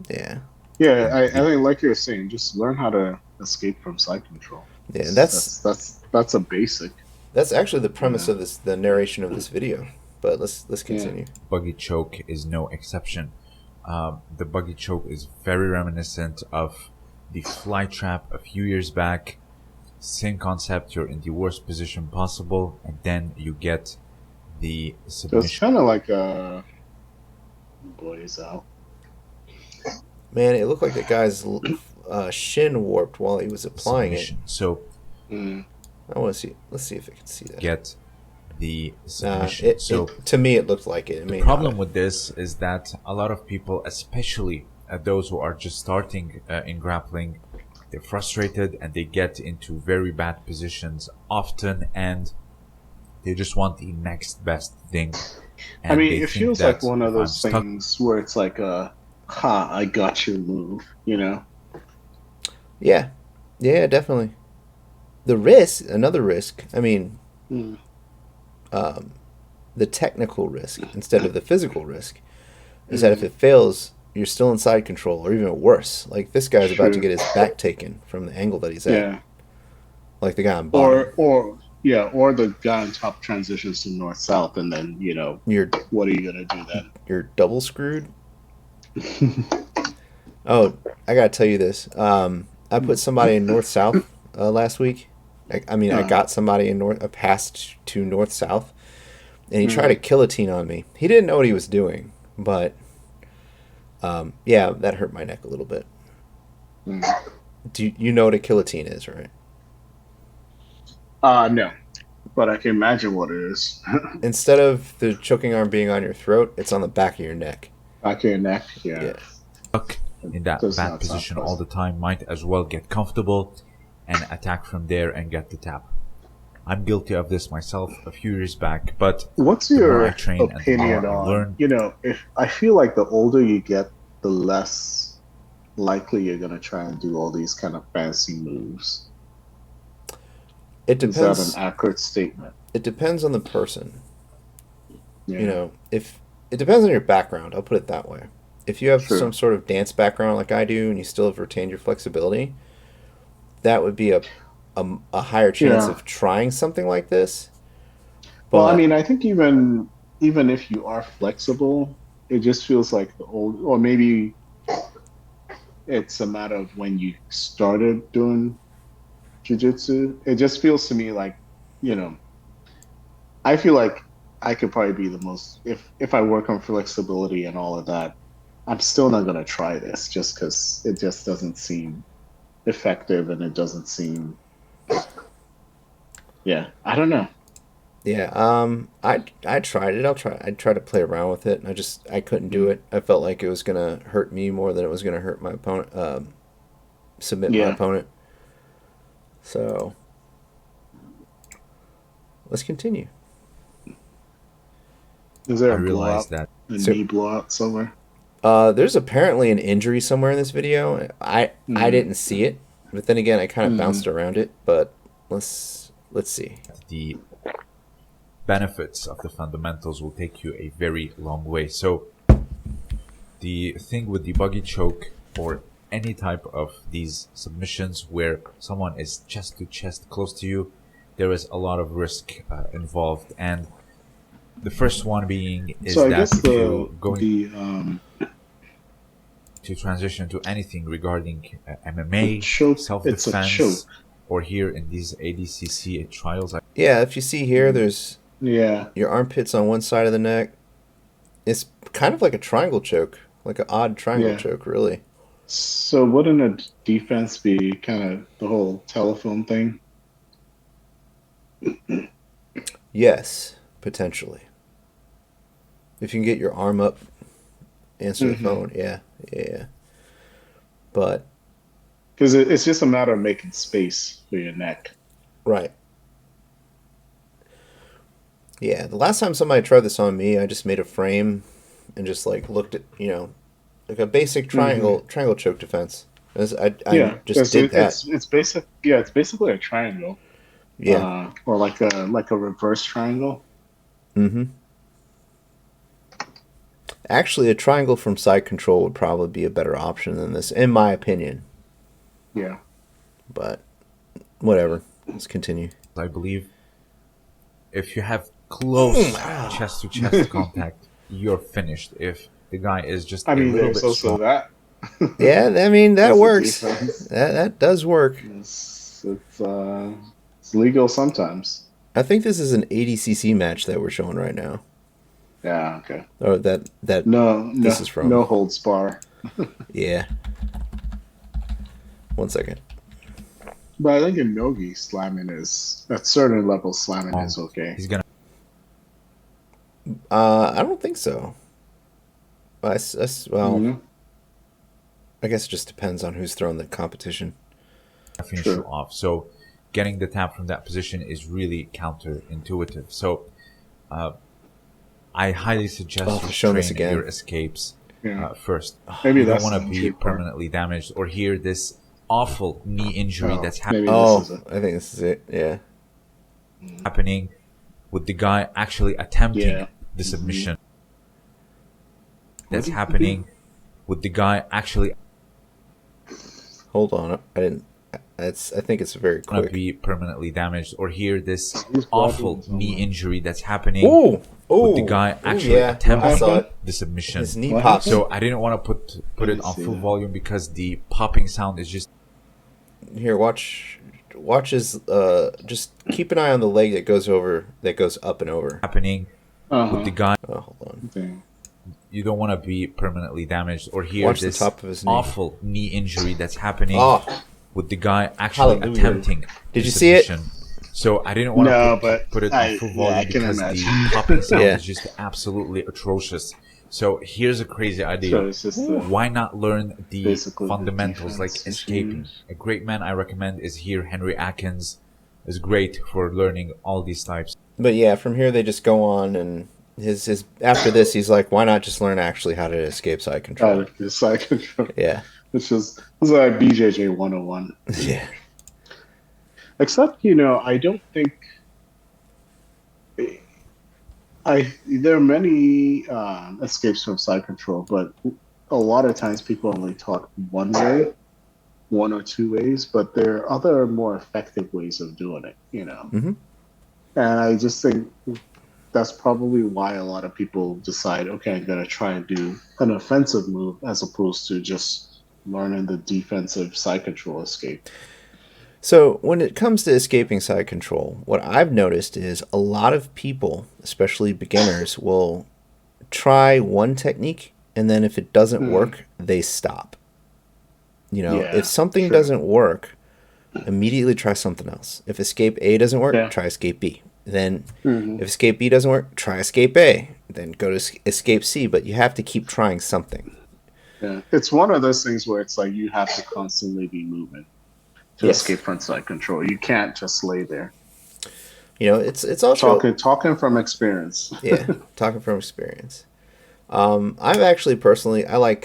Speaker 2: Yeah.
Speaker 1: Yeah, I think like you were saying, just learn how to escape from side control.
Speaker 2: Yeah,
Speaker 1: That's a basic.
Speaker 2: that's actually the premise of the narration of this video. But let's continue.
Speaker 5: buggy choke is no exception. The buggy choke is very reminiscent of the fly trap a few years back. Same concept, you're in the worst position possible, and then you get the
Speaker 1: It's
Speaker 5: submission.
Speaker 1: kind of like a blaze out.
Speaker 2: Man, it looked like the guy's shin warped while he was applying
Speaker 5: Submission. So
Speaker 1: Mm.
Speaker 2: it. I want to see. Let's see if I can see that.
Speaker 5: get the submission.
Speaker 2: To me, it looked like it.
Speaker 5: The problem with this is that a lot of people, especially those who are just starting in grappling, they're frustrated and they get into very bad positions often, and they just want the next best thing. And
Speaker 1: I mean,
Speaker 5: they
Speaker 1: it
Speaker 5: think
Speaker 1: feels
Speaker 5: that
Speaker 1: like one of
Speaker 5: if I'm
Speaker 1: those
Speaker 5: stuck-
Speaker 1: things where it's like a "ha, I got you" move. You know?
Speaker 2: Yeah, definitely. Another risk. I mean,
Speaker 1: Mm.
Speaker 2: the technical risk instead of the physical risk is that if it fails, you're still in side control, or even worse. Like this guy's about to
Speaker 1: True.
Speaker 2: get his back taken from the angle that he's at.
Speaker 1: Yeah.
Speaker 2: Like the guy on bottom.
Speaker 1: Or the guy on top transitions to north south, and then
Speaker 2: You're
Speaker 1: what are you gonna do then?
Speaker 2: you're double screwed. Oh, I gotta tell you this. I put somebody in north south last week. I got somebody in a pass to north south, and he tried to guillotine on me. He didn't know what he was doing, but yeah, that hurt my neck a little bit. Do you know what a guillotine is, right?
Speaker 1: No, but I can imagine what it is.
Speaker 2: Instead of the choking arm being on your throat, it's on the back of your neck.
Speaker 1: Back of your neck, yeah.
Speaker 2: Yeah.
Speaker 5: stuck in that
Speaker 1: Does
Speaker 5: bad
Speaker 1: not sound
Speaker 5: position all
Speaker 1: pleasant.
Speaker 5: the time, might as well get comfortable and attack from there and get the tap. I'm guilty of this myself a few years back, but
Speaker 1: What's
Speaker 5: the more
Speaker 1: your
Speaker 5: I train and the more
Speaker 1: opinion
Speaker 5: I
Speaker 1: on?
Speaker 5: learn,
Speaker 1: If I feel like the older you get, the less likely you're gonna try and do all these kind of fancy moves.
Speaker 2: It
Speaker 1: Is that an
Speaker 2: depends.
Speaker 1: accurate statement?
Speaker 2: It depends on the person.
Speaker 1: Yeah,
Speaker 2: You know, if it depends on your background, I'll put it that way. If you have some
Speaker 1: true.
Speaker 2: sort of dance background like I do, and you still have retained your flexibility, that would be a higher chance
Speaker 1: Yeah.
Speaker 2: of trying something like this.
Speaker 1: Well, I
Speaker 2: But
Speaker 1: mean, I think even if you are flexible, it just feels like the old, or maybe it's a matter of when you started doing jujitsu. It just feels to me like, you know, I feel like I could probably be the most if I work on flexibility and all of that, I'm still not gonna try this just because it just doesn't seem effective and it doesn't seem, yeah, I don't know.
Speaker 2: yeah, I tried it. I tried to play around with it. I couldn't do
Speaker 1: Mm.
Speaker 2: it. I felt like it was gonna hurt me more than it was gonna hurt my opponent. Submit my
Speaker 1: Yeah.
Speaker 2: opponent. So let's continue.
Speaker 1: Is there
Speaker 5: I
Speaker 1: a
Speaker 5: realized
Speaker 1: blowout,
Speaker 5: that
Speaker 1: a
Speaker 2: So
Speaker 1: knee blowout somewhere?
Speaker 2: there's apparently an injury somewhere in this video. I
Speaker 1: Mm.
Speaker 2: didn't see it, but then again, I kind of
Speaker 1: Mm.
Speaker 2: bounced around it. But let's see.
Speaker 5: the benefits of the fundamentals will take you a very long way. So the thing with the buggy choke or any type of these submissions where someone is chest to chest close to you, there is a lot of risk involved. And the first one being
Speaker 1: So
Speaker 5: is
Speaker 1: I
Speaker 5: that
Speaker 1: guess
Speaker 5: if you going
Speaker 1: the
Speaker 5: to transition to anything regarding
Speaker 1: the
Speaker 5: MMA,
Speaker 1: choke, it's a
Speaker 5: self-defense,
Speaker 1: choke.
Speaker 5: or here in these ADCC trials,
Speaker 2: Yeah, if you see here, there's
Speaker 1: Yeah.
Speaker 2: your armpits on one side of the neck. It's kind of like a triangle choke, like an odd triangle
Speaker 1: Yeah.
Speaker 2: choke, really.
Speaker 1: So wouldn't a defense be kind of the whole telephone thing?
Speaker 2: Yes, potentially. If you can get your arm up, answer the
Speaker 1: Hmm.
Speaker 2: phone. Yeah, yeah. But
Speaker 1: Because it's just a matter of making space for your neck.
Speaker 2: right, yeah. The last time somebody tried this on me, I just made a frame and just like looked at like a basic
Speaker 1: Hmm.
Speaker 2: triangle choke defense. I
Speaker 1: Yeah,
Speaker 2: just
Speaker 1: because
Speaker 2: did that.
Speaker 1: it's basic. Yeah, it's basically a triangle,
Speaker 2: Yeah.
Speaker 1: or like a reverse triangle.
Speaker 2: Mm-hmm. Actually, a triangle from side control would probably be a better option than this, in my opinion.
Speaker 1: Yeah.
Speaker 2: But whatever. Let's continue.
Speaker 5: I believe if you have close chest to chest contact, you're finished. If the guy is just
Speaker 1: I
Speaker 5: a
Speaker 1: mean,
Speaker 5: little
Speaker 1: there's
Speaker 5: bit
Speaker 1: also
Speaker 5: strong,
Speaker 1: that
Speaker 2: Yeah, I mean that
Speaker 1: as a
Speaker 2: works.
Speaker 1: defense.
Speaker 2: That does work.
Speaker 1: It's legal sometimes.
Speaker 2: I think this is an ADCC match that we're showing right now,
Speaker 1: Yeah. Okay.
Speaker 2: or that this is from.
Speaker 1: No holds bar.
Speaker 2: Yeah. One second.
Speaker 1: But I think in Nogi, slamming is at certain levels, slamming is okay.
Speaker 5: he's gonna
Speaker 2: I don't think so. Well,
Speaker 1: Mhm.
Speaker 2: I guess it just depends on who's throwing the competition.
Speaker 5: finish you
Speaker 1: True.
Speaker 5: off. So getting the tap from that position is really counterintuitive. So I highly suggest
Speaker 2: Oh,
Speaker 5: you
Speaker 2: show this
Speaker 5: train
Speaker 2: again.
Speaker 5: your escapes
Speaker 1: Yeah.
Speaker 5: first.
Speaker 1: Maybe
Speaker 5: You don't
Speaker 1: that's
Speaker 5: want
Speaker 1: the
Speaker 5: to be
Speaker 1: injury part.
Speaker 5: permanently damaged or hear this awful knee injury
Speaker 1: Oh,
Speaker 5: that's
Speaker 1: maybe this
Speaker 2: Oh,
Speaker 1: is it.
Speaker 2: I think this is it. Yeah.
Speaker 5: happening with the guy actually attempting
Speaker 1: Yeah.
Speaker 5: the submission.
Speaker 1: What
Speaker 5: That's
Speaker 1: did he
Speaker 5: happening with the guy actually
Speaker 2: Hold on. I didn't. I think it's very
Speaker 5: want to
Speaker 2: quick.
Speaker 5: be permanently damaged or hear this
Speaker 1: He's
Speaker 5: awful
Speaker 1: grabbing
Speaker 5: knee
Speaker 1: someone.
Speaker 5: injury that's happening
Speaker 2: Ooh,
Speaker 5: with the
Speaker 2: ooh,
Speaker 5: guy
Speaker 2: ooh,
Speaker 5: actually
Speaker 2: yeah. I
Speaker 5: attempting
Speaker 2: saw it.
Speaker 5: the submission.
Speaker 2: His knee
Speaker 1: What
Speaker 2: pops.
Speaker 1: happened?
Speaker 5: So I didn't want to put
Speaker 1: I
Speaker 5: it
Speaker 1: didn't
Speaker 5: on
Speaker 1: see
Speaker 5: full
Speaker 1: that.
Speaker 5: volume because the popping sound is just
Speaker 2: Here, watch his. Just keep an eye on the leg that goes up and over.
Speaker 5: happening with the
Speaker 1: Uh-huh.
Speaker 5: guy.
Speaker 2: Oh, hold on.
Speaker 1: Dang.
Speaker 5: You don't want to be permanently damaged or hear
Speaker 2: Watch the
Speaker 5: this
Speaker 2: top of his knee.
Speaker 5: awful knee injury that's happening
Speaker 2: Oh,
Speaker 5: with the guy actually
Speaker 2: Hallelujah.
Speaker 5: attempting
Speaker 2: Did
Speaker 5: the
Speaker 2: you see it?
Speaker 5: submission. So I didn't want
Speaker 1: No,
Speaker 5: to
Speaker 1: but
Speaker 5: put it on full volume
Speaker 1: I can
Speaker 5: because
Speaker 1: imagine.
Speaker 5: the popping sound
Speaker 2: Yeah.
Speaker 5: is just absolutely atrocious. So here's a crazy
Speaker 1: So
Speaker 5: idea.
Speaker 1: it's just the
Speaker 5: Why not learn the
Speaker 1: basically the
Speaker 5: fundamentals like
Speaker 1: defense
Speaker 5: escaping?
Speaker 1: issues.
Speaker 5: A great man I recommend is here Henry Atkins is great for learning all these types.
Speaker 2: But yeah, from here they just go on, and his after this he's like, why not just learn actually how to escape side control?
Speaker 1: It's like
Speaker 2: Yeah.
Speaker 1: It's just it's like BJJ 101.
Speaker 2: Yeah.
Speaker 1: Except, I don't think there are many escapes from side control, but a lot of times people only taught one way, one or two ways, but there are other more effective ways of doing it.
Speaker 2: Mm-hmm.
Speaker 1: And I just think that's probably why a lot of people decide, okay, I'm going to try and do an offensive move as opposed to just learning the defensive side control escape.
Speaker 2: So when it comes to escaping side control, what I've noticed is a lot of people, especially beginners, will try one technique and then if it doesn't work, they stop.
Speaker 1: Yeah,
Speaker 2: If something
Speaker 1: true.
Speaker 2: doesn't work, immediately try something else. If escape A doesn't work,
Speaker 1: Yeah.
Speaker 2: try escape B. Then
Speaker 1: Hmm.
Speaker 2: if escape B doesn't work, try escape A. Then go to escape C, but you have to keep trying something.
Speaker 1: Yeah. It's one of those things where it's like you have to constantly be moving to
Speaker 2: Yes.
Speaker 1: escape front side control. You can't just lay there.
Speaker 2: It's also
Speaker 1: Talking from experience.
Speaker 2: yeah, talking from experience. I've actually personally I like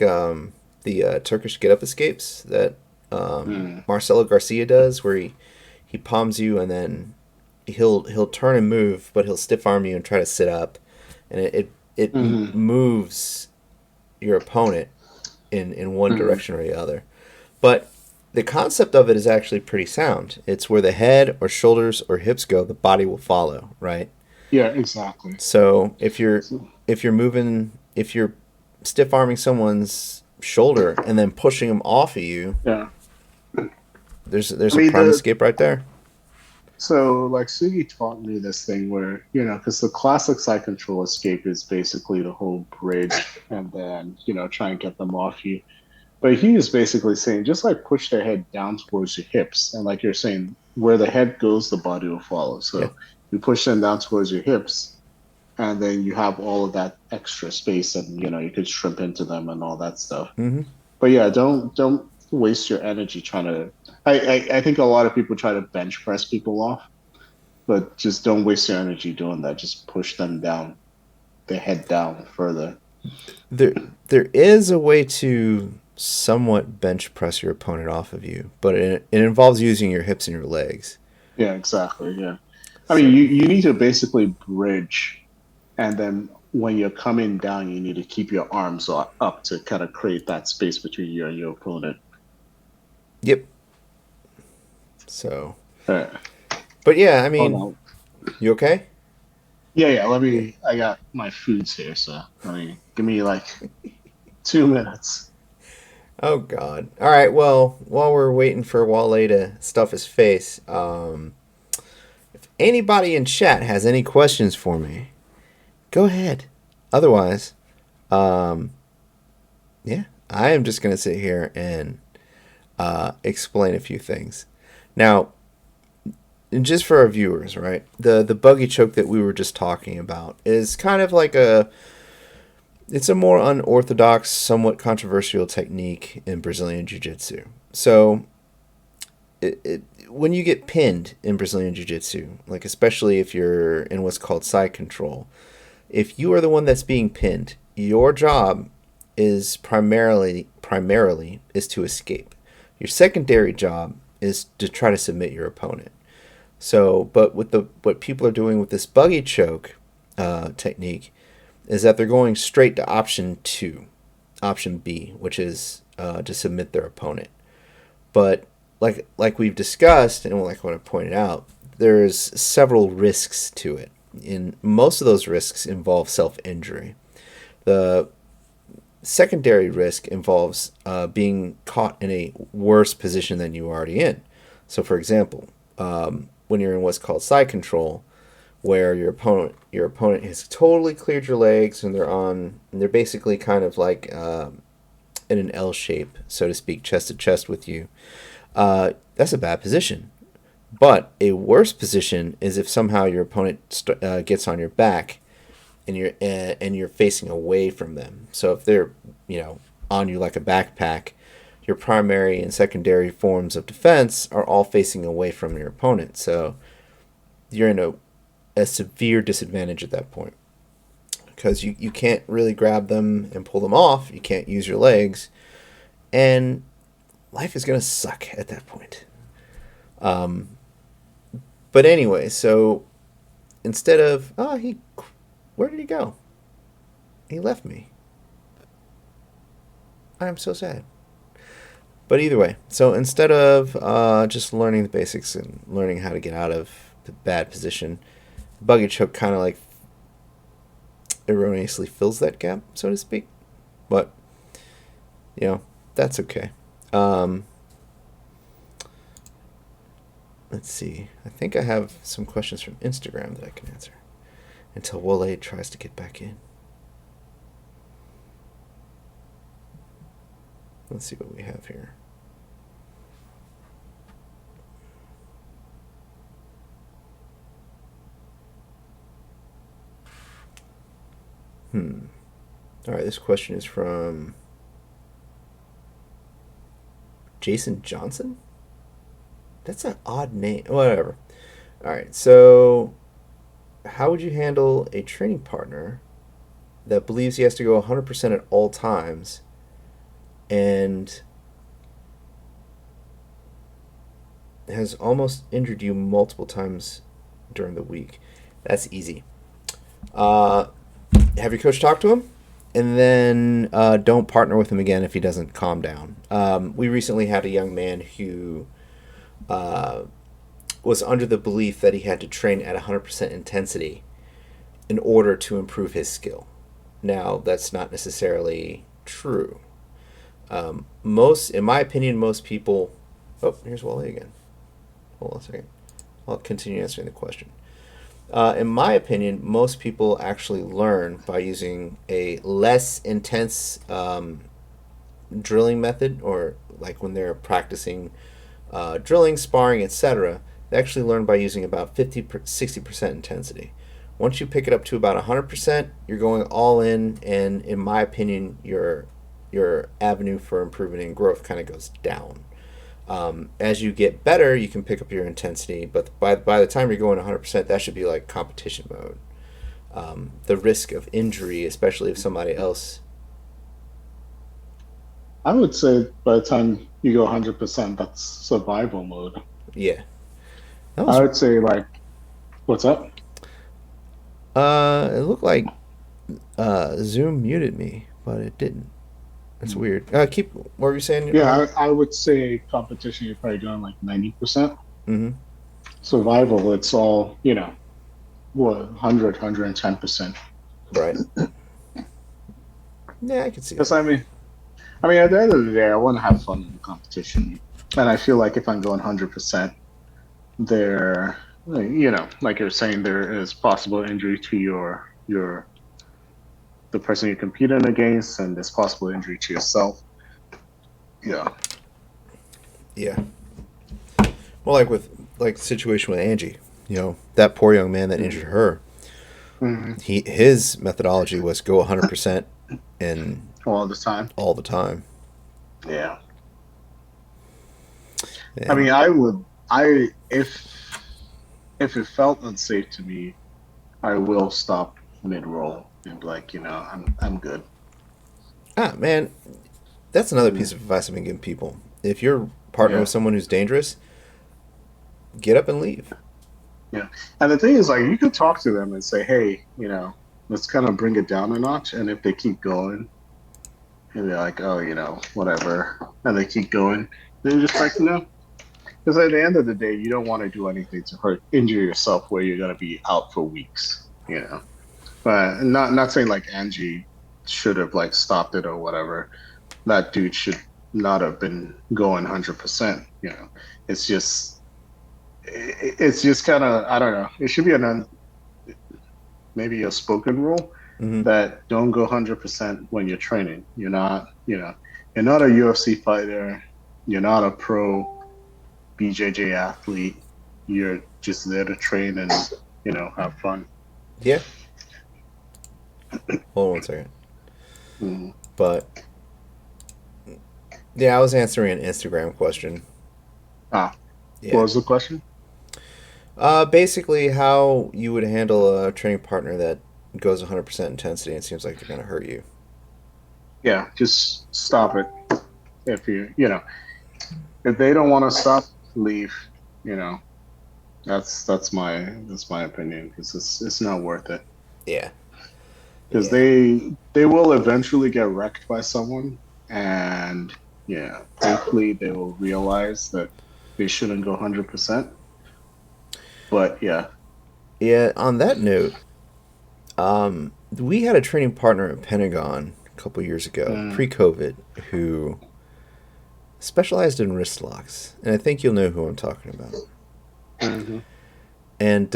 Speaker 2: the Turkish get up escapes that Marcelo Garcia does, where he palms you and then he'll turn and move, but he'll stiff arm you and try to sit up, and it moves your opponent in one direction or the other. But the concept of it is actually pretty sound. It's where the head or shoulders or hips go, the body will follow, right?
Speaker 1: Yeah, exactly.
Speaker 2: So if you're stiff arming someone's shoulder and then pushing them off of you,
Speaker 1: Yeah.
Speaker 2: there's
Speaker 1: I
Speaker 2: a
Speaker 1: mean,
Speaker 2: prime escape right there.
Speaker 1: So, like, Sugi taught me this thing where, because the classic side control escape is basically the whole bridge and then, try and get them off you. But he was basically saying, just like push their head down towards your hips. And like you're saying, where the head goes, the body will follow. So
Speaker 2: Yeah.
Speaker 1: you push them down towards your hips, and then you have all of that extra space, and you could shrimp into them and all that stuff.
Speaker 2: Mm-hmm.
Speaker 1: But yeah, don't waste your energy trying to. I think a lot of people try to bench press people off, but just don't waste your energy doing that. Just push them down, their head down further.
Speaker 2: There is a way to somewhat bench press your opponent off of you, but it involves using your hips and your legs.
Speaker 1: Yeah, exactly. Yeah, I mean, you need to basically bridge, and then when you're coming down, you need to keep your arms up to kind of create that space between you and your opponent.
Speaker 2: Yep. So,
Speaker 1: All right.
Speaker 2: but yeah, I
Speaker 1: Hold
Speaker 2: mean,
Speaker 1: on.
Speaker 2: you okay?
Speaker 1: Yeah. Let me. I got my foods here, so give me like 2 minutes.
Speaker 2: Oh God! All right. Well, while we're waiting for Wole to stuff his face, if anybody in chat has any questions for me, go ahead. Otherwise, yeah, I am just gonna sit here and explain a few things. Now, just for our viewers, right? The buggy choke that we were just talking about is kind of like it's a more unorthodox, somewhat controversial technique in Brazilian Jiu-Jitsu. So, when you get pinned in Brazilian Jiu-Jitsu, like especially if you're in what's called side control, if you are the one that's being pinned, your job is primarily is to escape. Your secondary job is to try to submit your opponent. So, but with what people are doing with this buggy choke technique is that they're going straight to option B, which is to submit their opponent. But like we've discussed, and like what I pointed out, there's several risks to it. And most of those risks involve self-injury. The secondary risk involves being caught in a worse position than you are already in. So, for example, when you're in what's called side control, where your opponent has totally cleared your legs and they're basically kind of like in an L shape, so to speak, chest to chest with you. That's a bad position. But a worse position is if somehow your opponent gets on your back and you're facing away from them. So if they're on you like a backpack, your primary and secondary forms of defense are all facing away from your opponent. So you're in a severe disadvantage at that point because you can't really grab them and pull them off. You can't use your legs, and life is gonna suck at that point. But anyway, so instead of where did he go? He left me. I am so sad. But either way, so instead of just learning the basics and learning how to get out of the bad position, buggy choke kind of like erroneously fills that gap, so to speak. But that's okay. Let's see. I think I have some questions from Instagram that I can answer until Wole tries to get back in. Let's see what we have here. All right, this question is from Jason Johnson? That's an odd name. Whatever. All right, so how would you handle a training partner that believes he has to go 100% at all times and has almost injured you multiple times during the week? That's easy. Have your coach talk to him, and then don't partner with him again if he doesn't calm down. We recently had a young man who was under the belief that he had to train at 100% intensity in order to improve his skill. Now, that's not necessarily true. In my opinion, most people... Oh, here's Wole again. Hold on a second. I'll continue answering the question. In my opinion, most people actually learn by using a less intense drilling method, or like when they're practicing drilling, sparring, etc. They actually learn by using about 60% intensity. Once you pick it up to about 100%, you're going all in, and in my opinion, your avenue for improvement and growth kind of goes down. As you get better, you can pick up your intensity, but by the time you're going 100%, that should be like competition mode. The risk of injury, especially if somebody else...
Speaker 1: I would say by the time you go 100%, that's survival mode.
Speaker 2: Yeah.
Speaker 1: I would say, like, what's up?
Speaker 2: It looked like Zoom muted me, but it didn't. That's weird. What were you saying?
Speaker 1: Yeah, I would say competition, you're probably doing like 90%.
Speaker 2: Mm-hmm.
Speaker 1: Survival, it's all, 100, 110%.
Speaker 2: Right. Yeah, I can see
Speaker 1: Because
Speaker 2: that.
Speaker 1: I mean, at the end of the day, I want to have fun in the competition. And I feel like if I'm going 100%, there, like you're saying, there is possible injury to the person you're competing against, and there's possible injury to yourself. Yeah.
Speaker 2: Yeah. Well, like with the situation with Angie, that poor young man that injured her.
Speaker 1: Mm-hmm.
Speaker 2: His methodology was go 100% and
Speaker 1: All the time.
Speaker 2: all the time.
Speaker 1: Yeah.
Speaker 2: Yeah.
Speaker 1: I mean, if it felt unsafe to me, I will stop mid-roll and be like, I'm good.
Speaker 2: Man, that's another piece of advice I've been giving people. If you're partnering with someone who's dangerous, get up and leave.
Speaker 1: Yeah. And the thing is, like, you could talk to them and say, hey, let's kind of bring it down a notch. And if they keep going, and they're like, oh, whatever, and they keep going, then you're just like, because at the end of the day, you don't want to do anything to injure yourself where you're going to be out for weeks, But not saying like Angie should have like stopped it or whatever. That dude should not have been going 100%. It's just kind of, I don't know. It should be maybe a spoken rule that don't go 100% when you're training. You're not a UFC fighter. You're not a pro BJJ athlete. You're just there to train and have fun.
Speaker 2: Yeah. Hold on one second.
Speaker 1: Mm-hmm.
Speaker 2: But yeah, I was answering an Instagram question.
Speaker 1: Yeah. What was the question?
Speaker 2: Basically, how you would handle a training partner that goes 100% intensity and seems like they're going to hurt you.
Speaker 1: Yeah, just stop it. If if they don't want to stop, leave. You know, that's my opinion because it's not worth it.
Speaker 2: Yeah.
Speaker 1: Because
Speaker 2: Yeah.
Speaker 1: they will eventually get wrecked by someone, and yeah, hopefully they will realize that they shouldn't go 100%. But yeah,
Speaker 2: Yeah. On that note, we had a training partner at Pentagon a couple years ago,
Speaker 1: mm,
Speaker 2: pre-COVID, who specialized in wrist locks, and I think you'll know who I'm talking about.
Speaker 1: hmm
Speaker 2: And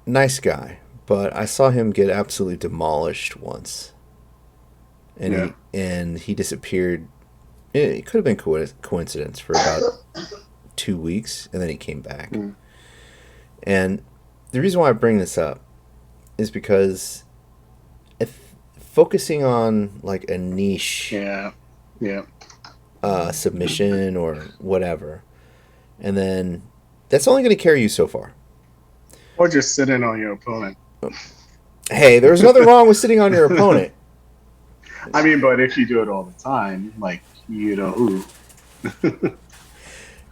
Speaker 2: nice guy, but I saw him get absolutely demolished once, and
Speaker 1: yeah,
Speaker 2: he disappeared. It could have been coincidence for about 2 weeks, and then he came back.
Speaker 1: mm,
Speaker 2: And the reason why I bring this up is because if focusing on like a niche
Speaker 1: yeah, yeah.
Speaker 2: submission or whatever, and then that's only going to carry you so far.
Speaker 1: Or just sitting on your opponent.
Speaker 2: Hey, there's nothing wrong with sitting on your opponent.
Speaker 1: I mean, but if you do it all the time, like you know who.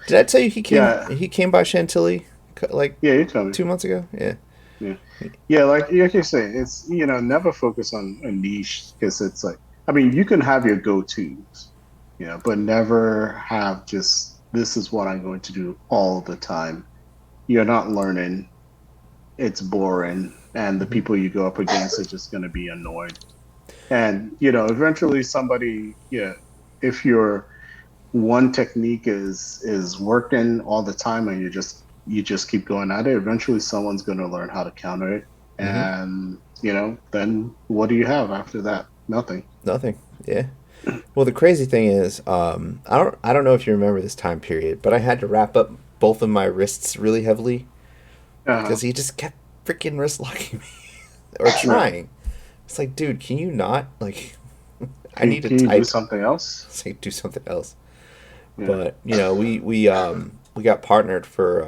Speaker 2: Did I tell you he came
Speaker 1: Yeah,
Speaker 2: he came by Chantilly like
Speaker 1: yeah, you tell me.
Speaker 2: 2 months ago? Yeah.
Speaker 1: Yeah, yeah, like you say, it's never focus on a niche because it's like I mean you can have your go-tos, but never have just this is what I'm going to do all the time. You're not learning. It's boring, and the
Speaker 2: Mhm.
Speaker 1: people you go up against are just going to be annoyed. And eventually somebody, yeah, if your one technique is working all the time and you just keep going at it, eventually someone's going to learn how to counter it.
Speaker 2: Mhm.
Speaker 1: And then what do you have after that? Nothing.
Speaker 2: Nothing. Yeah. Well, the crazy thing is, I don't know if you remember this time period, but I had to wrap up both of my wrists really heavily
Speaker 1: Uh-huh.
Speaker 2: because he just kept freaking wrist locking me or
Speaker 1: Yeah.
Speaker 2: trying. It's like, dude, can you not like? I
Speaker 1: can,
Speaker 2: need to
Speaker 1: can you do
Speaker 2: type.
Speaker 1: something else?
Speaker 2: Say do something else.
Speaker 1: Yeah.
Speaker 2: But we got partnered for.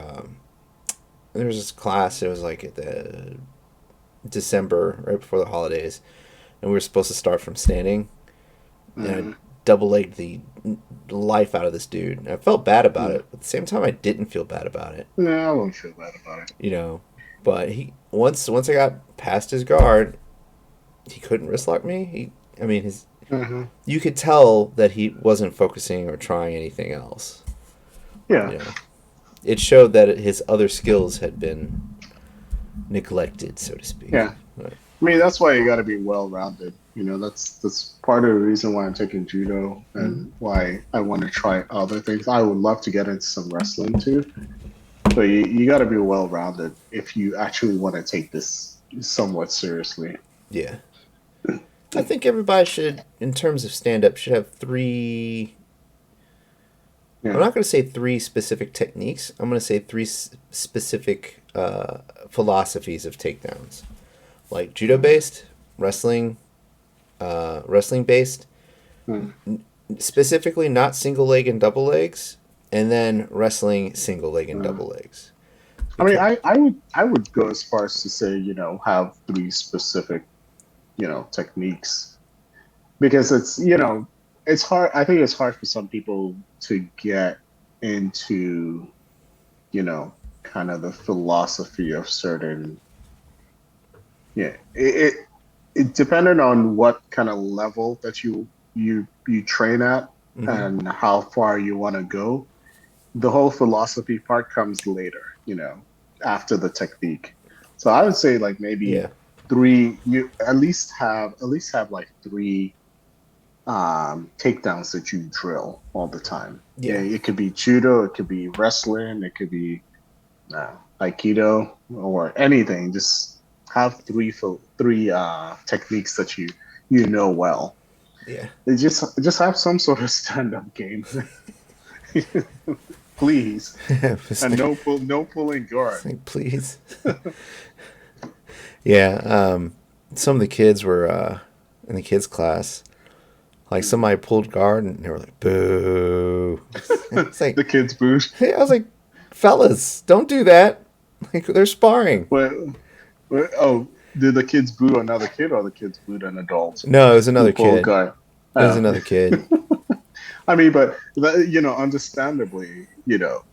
Speaker 2: There was this class. It was like at the December, right before the holidays, and we were supposed to start from standing. And I
Speaker 1: Mm-hmm.
Speaker 2: double legged the life out of this dude. And I felt bad about
Speaker 1: Yeah.
Speaker 2: it, but at the same time, I didn't feel bad about it.
Speaker 1: No, I won't feel bad about it.
Speaker 2: You know, but he once I got past his guard, he couldn't wrist lock me. I mean,
Speaker 1: Mm-hmm.
Speaker 2: you could tell that he wasn't focusing or trying anything else.
Speaker 1: Yeah.
Speaker 2: You know, it showed that his other skills had been neglected, so to speak.
Speaker 1: Yeah.
Speaker 2: Right.
Speaker 1: I mean, that's why you got to be well-rounded. That's part of the reason why I'm taking judo
Speaker 2: Mhm.
Speaker 1: and why I want to try other things. I would love to get into some wrestling too, but you got to be well-rounded if you actually want to take this somewhat seriously.
Speaker 2: Yeah. I think everybody should, in terms of stand up, should have three. I'm
Speaker 1: Yeah.
Speaker 2: not going to say three specific techniques. I'm going to say three specific philosophies of takedowns, like judo based, wrestling based,
Speaker 1: Hmm.
Speaker 2: specifically not single leg and double legs, and then wrestling single leg and
Speaker 1: Uh,
Speaker 2: double legs.
Speaker 1: I mean,
Speaker 2: Because
Speaker 1: I would go as far as to say have three specific techniques because it's hard. I think it's hard for some people to get into kind of the philosophy of certain. Yeah, it depending on what kind of level that you train at
Speaker 2: hmm
Speaker 1: and how far you want to go. The whole philosophy part comes later, after the technique. So I would say like maybe
Speaker 2: yeah,
Speaker 1: three. You at least have like three takedowns that you drill all the time. Yeah,
Speaker 2: yeah,
Speaker 1: it could be judo, it could be wrestling, it could be aikido or anything. Just have three techniques that you know well.
Speaker 2: yeah.
Speaker 1: They just have some sort of stand up game, please,
Speaker 2: It's
Speaker 1: and
Speaker 2: like,
Speaker 1: no pulling guard.
Speaker 2: it's like, please. Yeah. Some of the kids were in the kids class. Like somebody pulled guard and they were like, "Boo!" It's like,
Speaker 1: The kids boot.
Speaker 2: hey, I was like, "Fellas, don't do that. Like they're sparring."
Speaker 1: Oh, did the kids boo another kid or the kids boot an adult
Speaker 2: No, it was
Speaker 1: who
Speaker 2: another
Speaker 1: pulled
Speaker 2: kid.
Speaker 1: guard?
Speaker 2: It was
Speaker 1: Oh.
Speaker 2: another kid.
Speaker 1: I mean, but understandably, you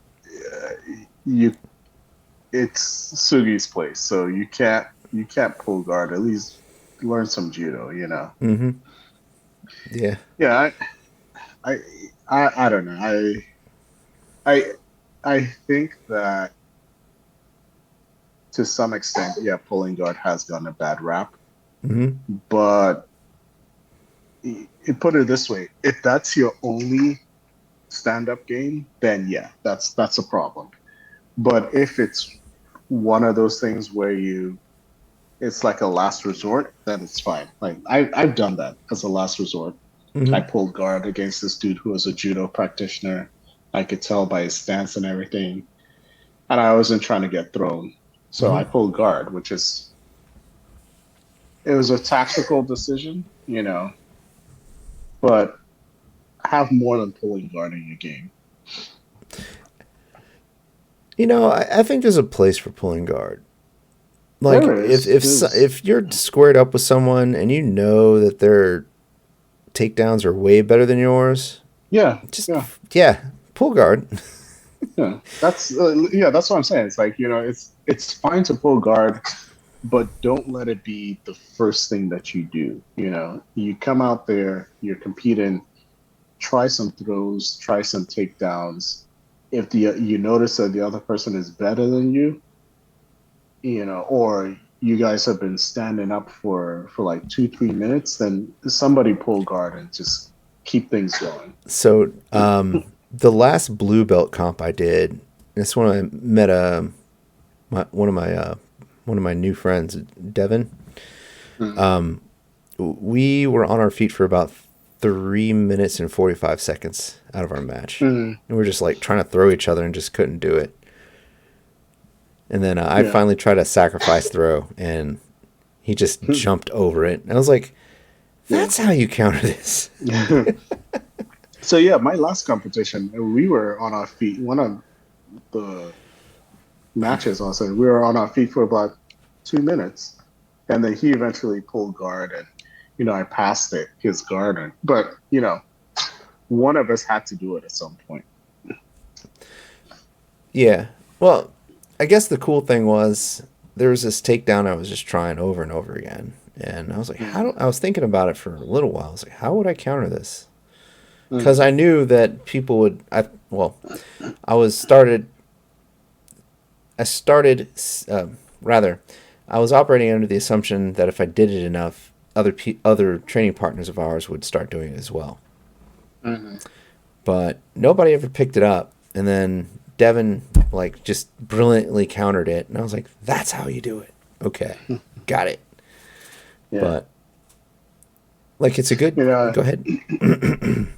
Speaker 1: it's Sugi's place, so you can't pull guard. At least learn some judo.
Speaker 2: Mm-hmm. Yeah.
Speaker 1: Yeah, I, I don't know. I, I think that to some extent, yeah, pulling guard has gotten a bad rap,
Speaker 2: Mm-hmm.
Speaker 1: but put it this way: if that's your only stand-up game, then yeah, that's a problem. But if it's one of those things where it's like a last resort, then it's fine. Like I've done that as a last resort. I
Speaker 2: Mm-hmm.
Speaker 1: pulled guard against this dude who was a judo practitioner. I could tell by his stance and everything, and I wasn't trying to get thrown, so I
Speaker 2: Mm-hmm.
Speaker 1: pulled guard, which is it was a tactical decision, but have more than pulling guard in your game.
Speaker 2: I think there's a place for pulling guard. Like
Speaker 1: There
Speaker 2: if
Speaker 1: is,
Speaker 2: if if you're squared up with someone and you know that their takedowns are way better than yours,
Speaker 1: yeah,
Speaker 2: just
Speaker 1: yeah.
Speaker 2: yeah, pull guard.
Speaker 1: Yeah, that's what I'm saying. It's like it's fine to pull guard, but don't let it be the first thing that you do. You come out there, you're competing, try some throws, try some takedowns. If you notice that the other person is better than you, or you guys have been standing up for like 2-3 minutes, then somebody pull guard and just keep things going.
Speaker 2: So the last blue belt comp I did, that's when I met one of my new friends, Devin. We were on our feet for about 3 minutes and 45 seconds out of our match,
Speaker 1: Mm-hmm.
Speaker 2: and we were just like trying to throw each other and just couldn't do it. And then I
Speaker 1: Yeah.
Speaker 2: finally tried a sacrifice throw, and he just jumped over it. And I was like, "That's how you counter this."
Speaker 1: So yeah, my last competition, we were on our feet. One of the matches, also, we were on our feet for about 2 minutes, and then he eventually pulled guard, and I passed it his guard, but one of us had to do it at some point.
Speaker 2: Yeah. Well, I guess the cool thing was there was this takedown I was just trying over and over again, and I was like, I was thinking about it for a little while. I was like, how would I counter this? Because I knew that people would. I was started. I started. Rather, I was operating under the assumption that if I did it enough, other training partners of ours would start doing it as well.
Speaker 1: Mm-hmm.
Speaker 2: But nobody ever picked it up, and then Devin just brilliantly countered it, and I was like, "That's how you do it." Okay, got it.
Speaker 1: Yeah.
Speaker 2: But it's a good. Go ahead.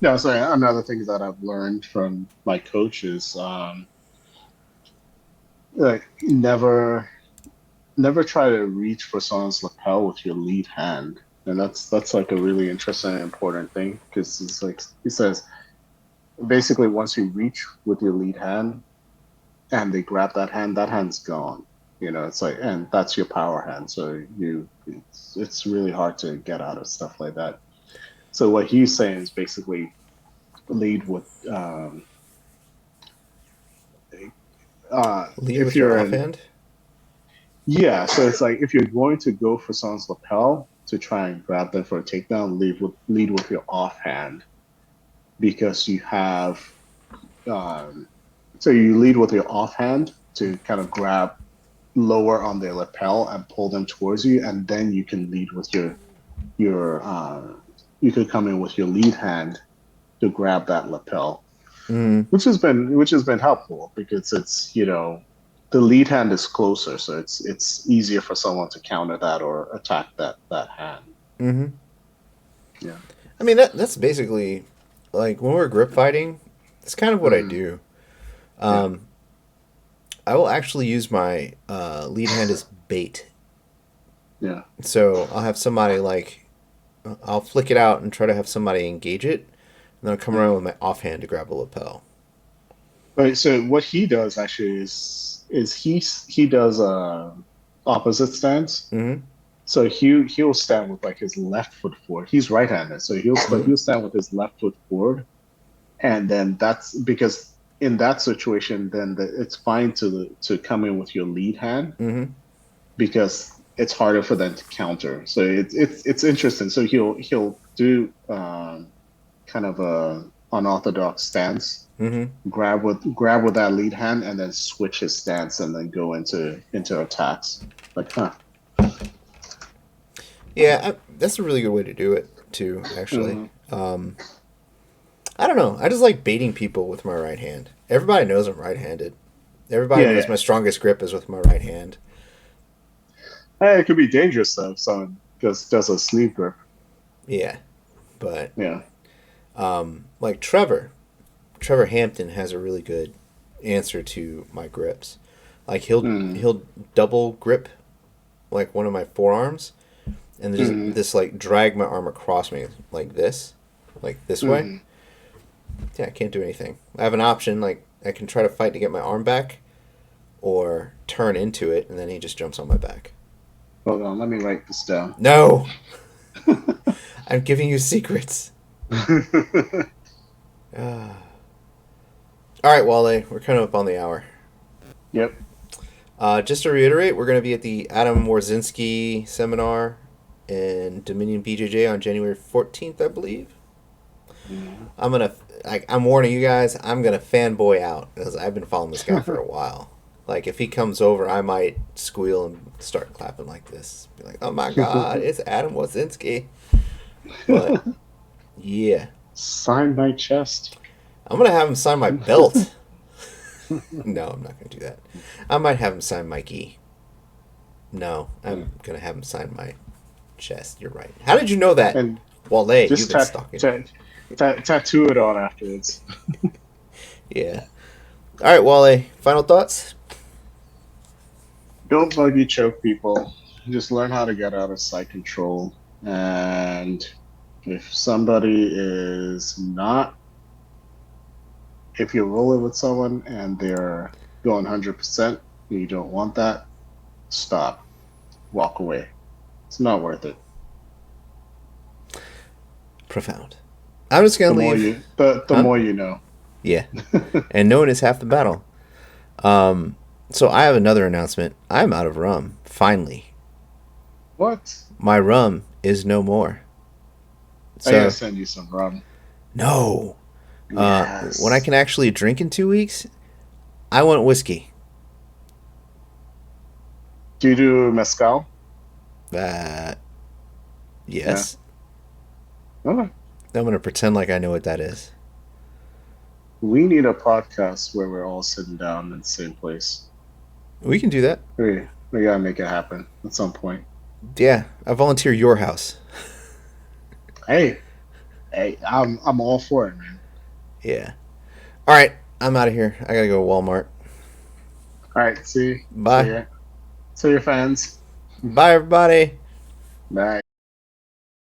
Speaker 1: No, sorry. Another thing that I've learned from my coaches, like never try to reach for someone's lapel with your lead hand, and that's like a really interesting and important thing, because it's like he says, basically once you reach with your lead hand and they grab that hand's gone. It's like, and that's your power hand, so it's really hard to get out of stuff like that. So what he's saying is basically lead with
Speaker 2: Lead
Speaker 1: if
Speaker 2: with your
Speaker 1: you're in.
Speaker 2: offhand.
Speaker 1: Yeah, so it's like if you're going to go for someone's lapel to try and grab them for a takedown, lead with your offhand, because you have so you lead with your offhand to kind of grab lower on their lapel and pull them towards you, and then you can lead with your you could come in with your lead hand to grab that lapel,
Speaker 2: Mm,
Speaker 1: which has been helpful, because it's the lead hand is closer, so it's easier for someone to counter that or attack that hand.
Speaker 2: mm-hmm.
Speaker 1: Yeah.
Speaker 2: I mean that's basically like when we're grip fighting. That's kind of what I
Speaker 1: Mhm.
Speaker 2: do.
Speaker 1: Yeah.
Speaker 2: I will actually use my lead hand as bait.
Speaker 1: Yeah.
Speaker 2: So I'll have somebody I'll flick it out and try to have somebody engage it, and then I'll come around with my offhand to grab a lapel.
Speaker 1: Right. So what he does actually is he does opposite stance.
Speaker 2: Mm-hmm.
Speaker 1: So he'll stand with like his left foot forward. He's right-handed, so he'll
Speaker 2: Mm-hmm.
Speaker 1: stand with his left foot forward, And then that's because in that situation, then it's fine to come in with your lead hand
Speaker 2: Mm-hmm.
Speaker 1: because it's harder for them to counter. So it's interesting. So he'll do kind of a unorthodox stance,
Speaker 2: Mm-hmm.
Speaker 1: grab with that lead hand, and then switch his stance, and then go into attacks. Like, huh?
Speaker 2: Yeah, that's a really good way to do it too. Actually,
Speaker 1: Mhm.
Speaker 2: I don't know. I just like baiting people with my right hand. Everybody knows I'm right-handed. Everybody
Speaker 1: Yeah,
Speaker 2: knows
Speaker 1: yeah.
Speaker 2: my strongest grip is with my right hand.
Speaker 1: Hey, it could be dangerous though. If someone does a sneak grip.
Speaker 2: Yeah, but
Speaker 1: Yeah.
Speaker 2: like Trevor Hampton has a really good answer to my grips. Like
Speaker 1: Mm.
Speaker 2: he'll double grip like one of my forearms and just
Speaker 1: Mm.
Speaker 2: this like drag my arm across me like this way.
Speaker 1: Mm.
Speaker 2: Yeah, I can't do anything. I have an option like I can try to fight to get my arm back or turn into it and then he just jumps on my back.
Speaker 1: Hold on, let me write this down.
Speaker 2: No, I'm giving you secrets. All right, Wale, we're kind of up on the hour.
Speaker 1: Yep.
Speaker 2: Just to reiterate, we're going to be at the Adam Warzinski seminar in Dominion BJJ on January 14th, I believe.
Speaker 1: Mhm.
Speaker 2: I'm warning you guys, I'm gonna fanboy out because I've been following this guy for a while. Like if he comes over, I might squeal and start clapping like this. Be like, "Oh my God, it's Adam Warzinski!" But yeah,
Speaker 1: Sign my chest.
Speaker 2: I'm gonna have him sign my belt. No, I'm not gonna do that. I might have him sign my gi. No, I'm gonna have him sign my chest. You're right. How did you know that,
Speaker 1: And
Speaker 2: Wale? You've
Speaker 1: just
Speaker 2: been stalking.
Speaker 1: tattoo it on afterwards.
Speaker 2: Yeah. All right, Wale. Final thoughts.
Speaker 1: Don't buggy choke people. Just learn how to get out of sight control. And if somebody is not, if you're rolling with someone and they're going 100%, you don't want that, stop. Walk away. It's not worth it.
Speaker 2: Profound. I'm just gonna leave.
Speaker 1: The
Speaker 2: Huh?
Speaker 1: more you know.
Speaker 2: Yeah. And knowing is half the battle. So I have another announcement. I'm out of rum. Finally,
Speaker 1: What?
Speaker 2: my rum is no more.
Speaker 1: I gotta
Speaker 2: So
Speaker 1: send you some rum.
Speaker 2: no. When I
Speaker 1: Yes.
Speaker 2: can actually drink in 2 weeks, I want whiskey.
Speaker 1: Do you do mezcal?
Speaker 2: Uh, yes.
Speaker 1: Okay.
Speaker 2: I'm gonna pretend like I know what that is.
Speaker 1: We need a podcast where we're all sitting down in the same place.
Speaker 2: We can do that.
Speaker 1: We gotta make it happen at some point.
Speaker 2: Yeah, I volunteer your house.
Speaker 1: Hey, hey, I'm all for it, man.
Speaker 2: Yeah. All right, I'm out of here. I gotta go to Walmart.
Speaker 1: All right, see
Speaker 2: Bye.
Speaker 1: ya. See your fans.
Speaker 2: Bye, everybody.
Speaker 1: Bye.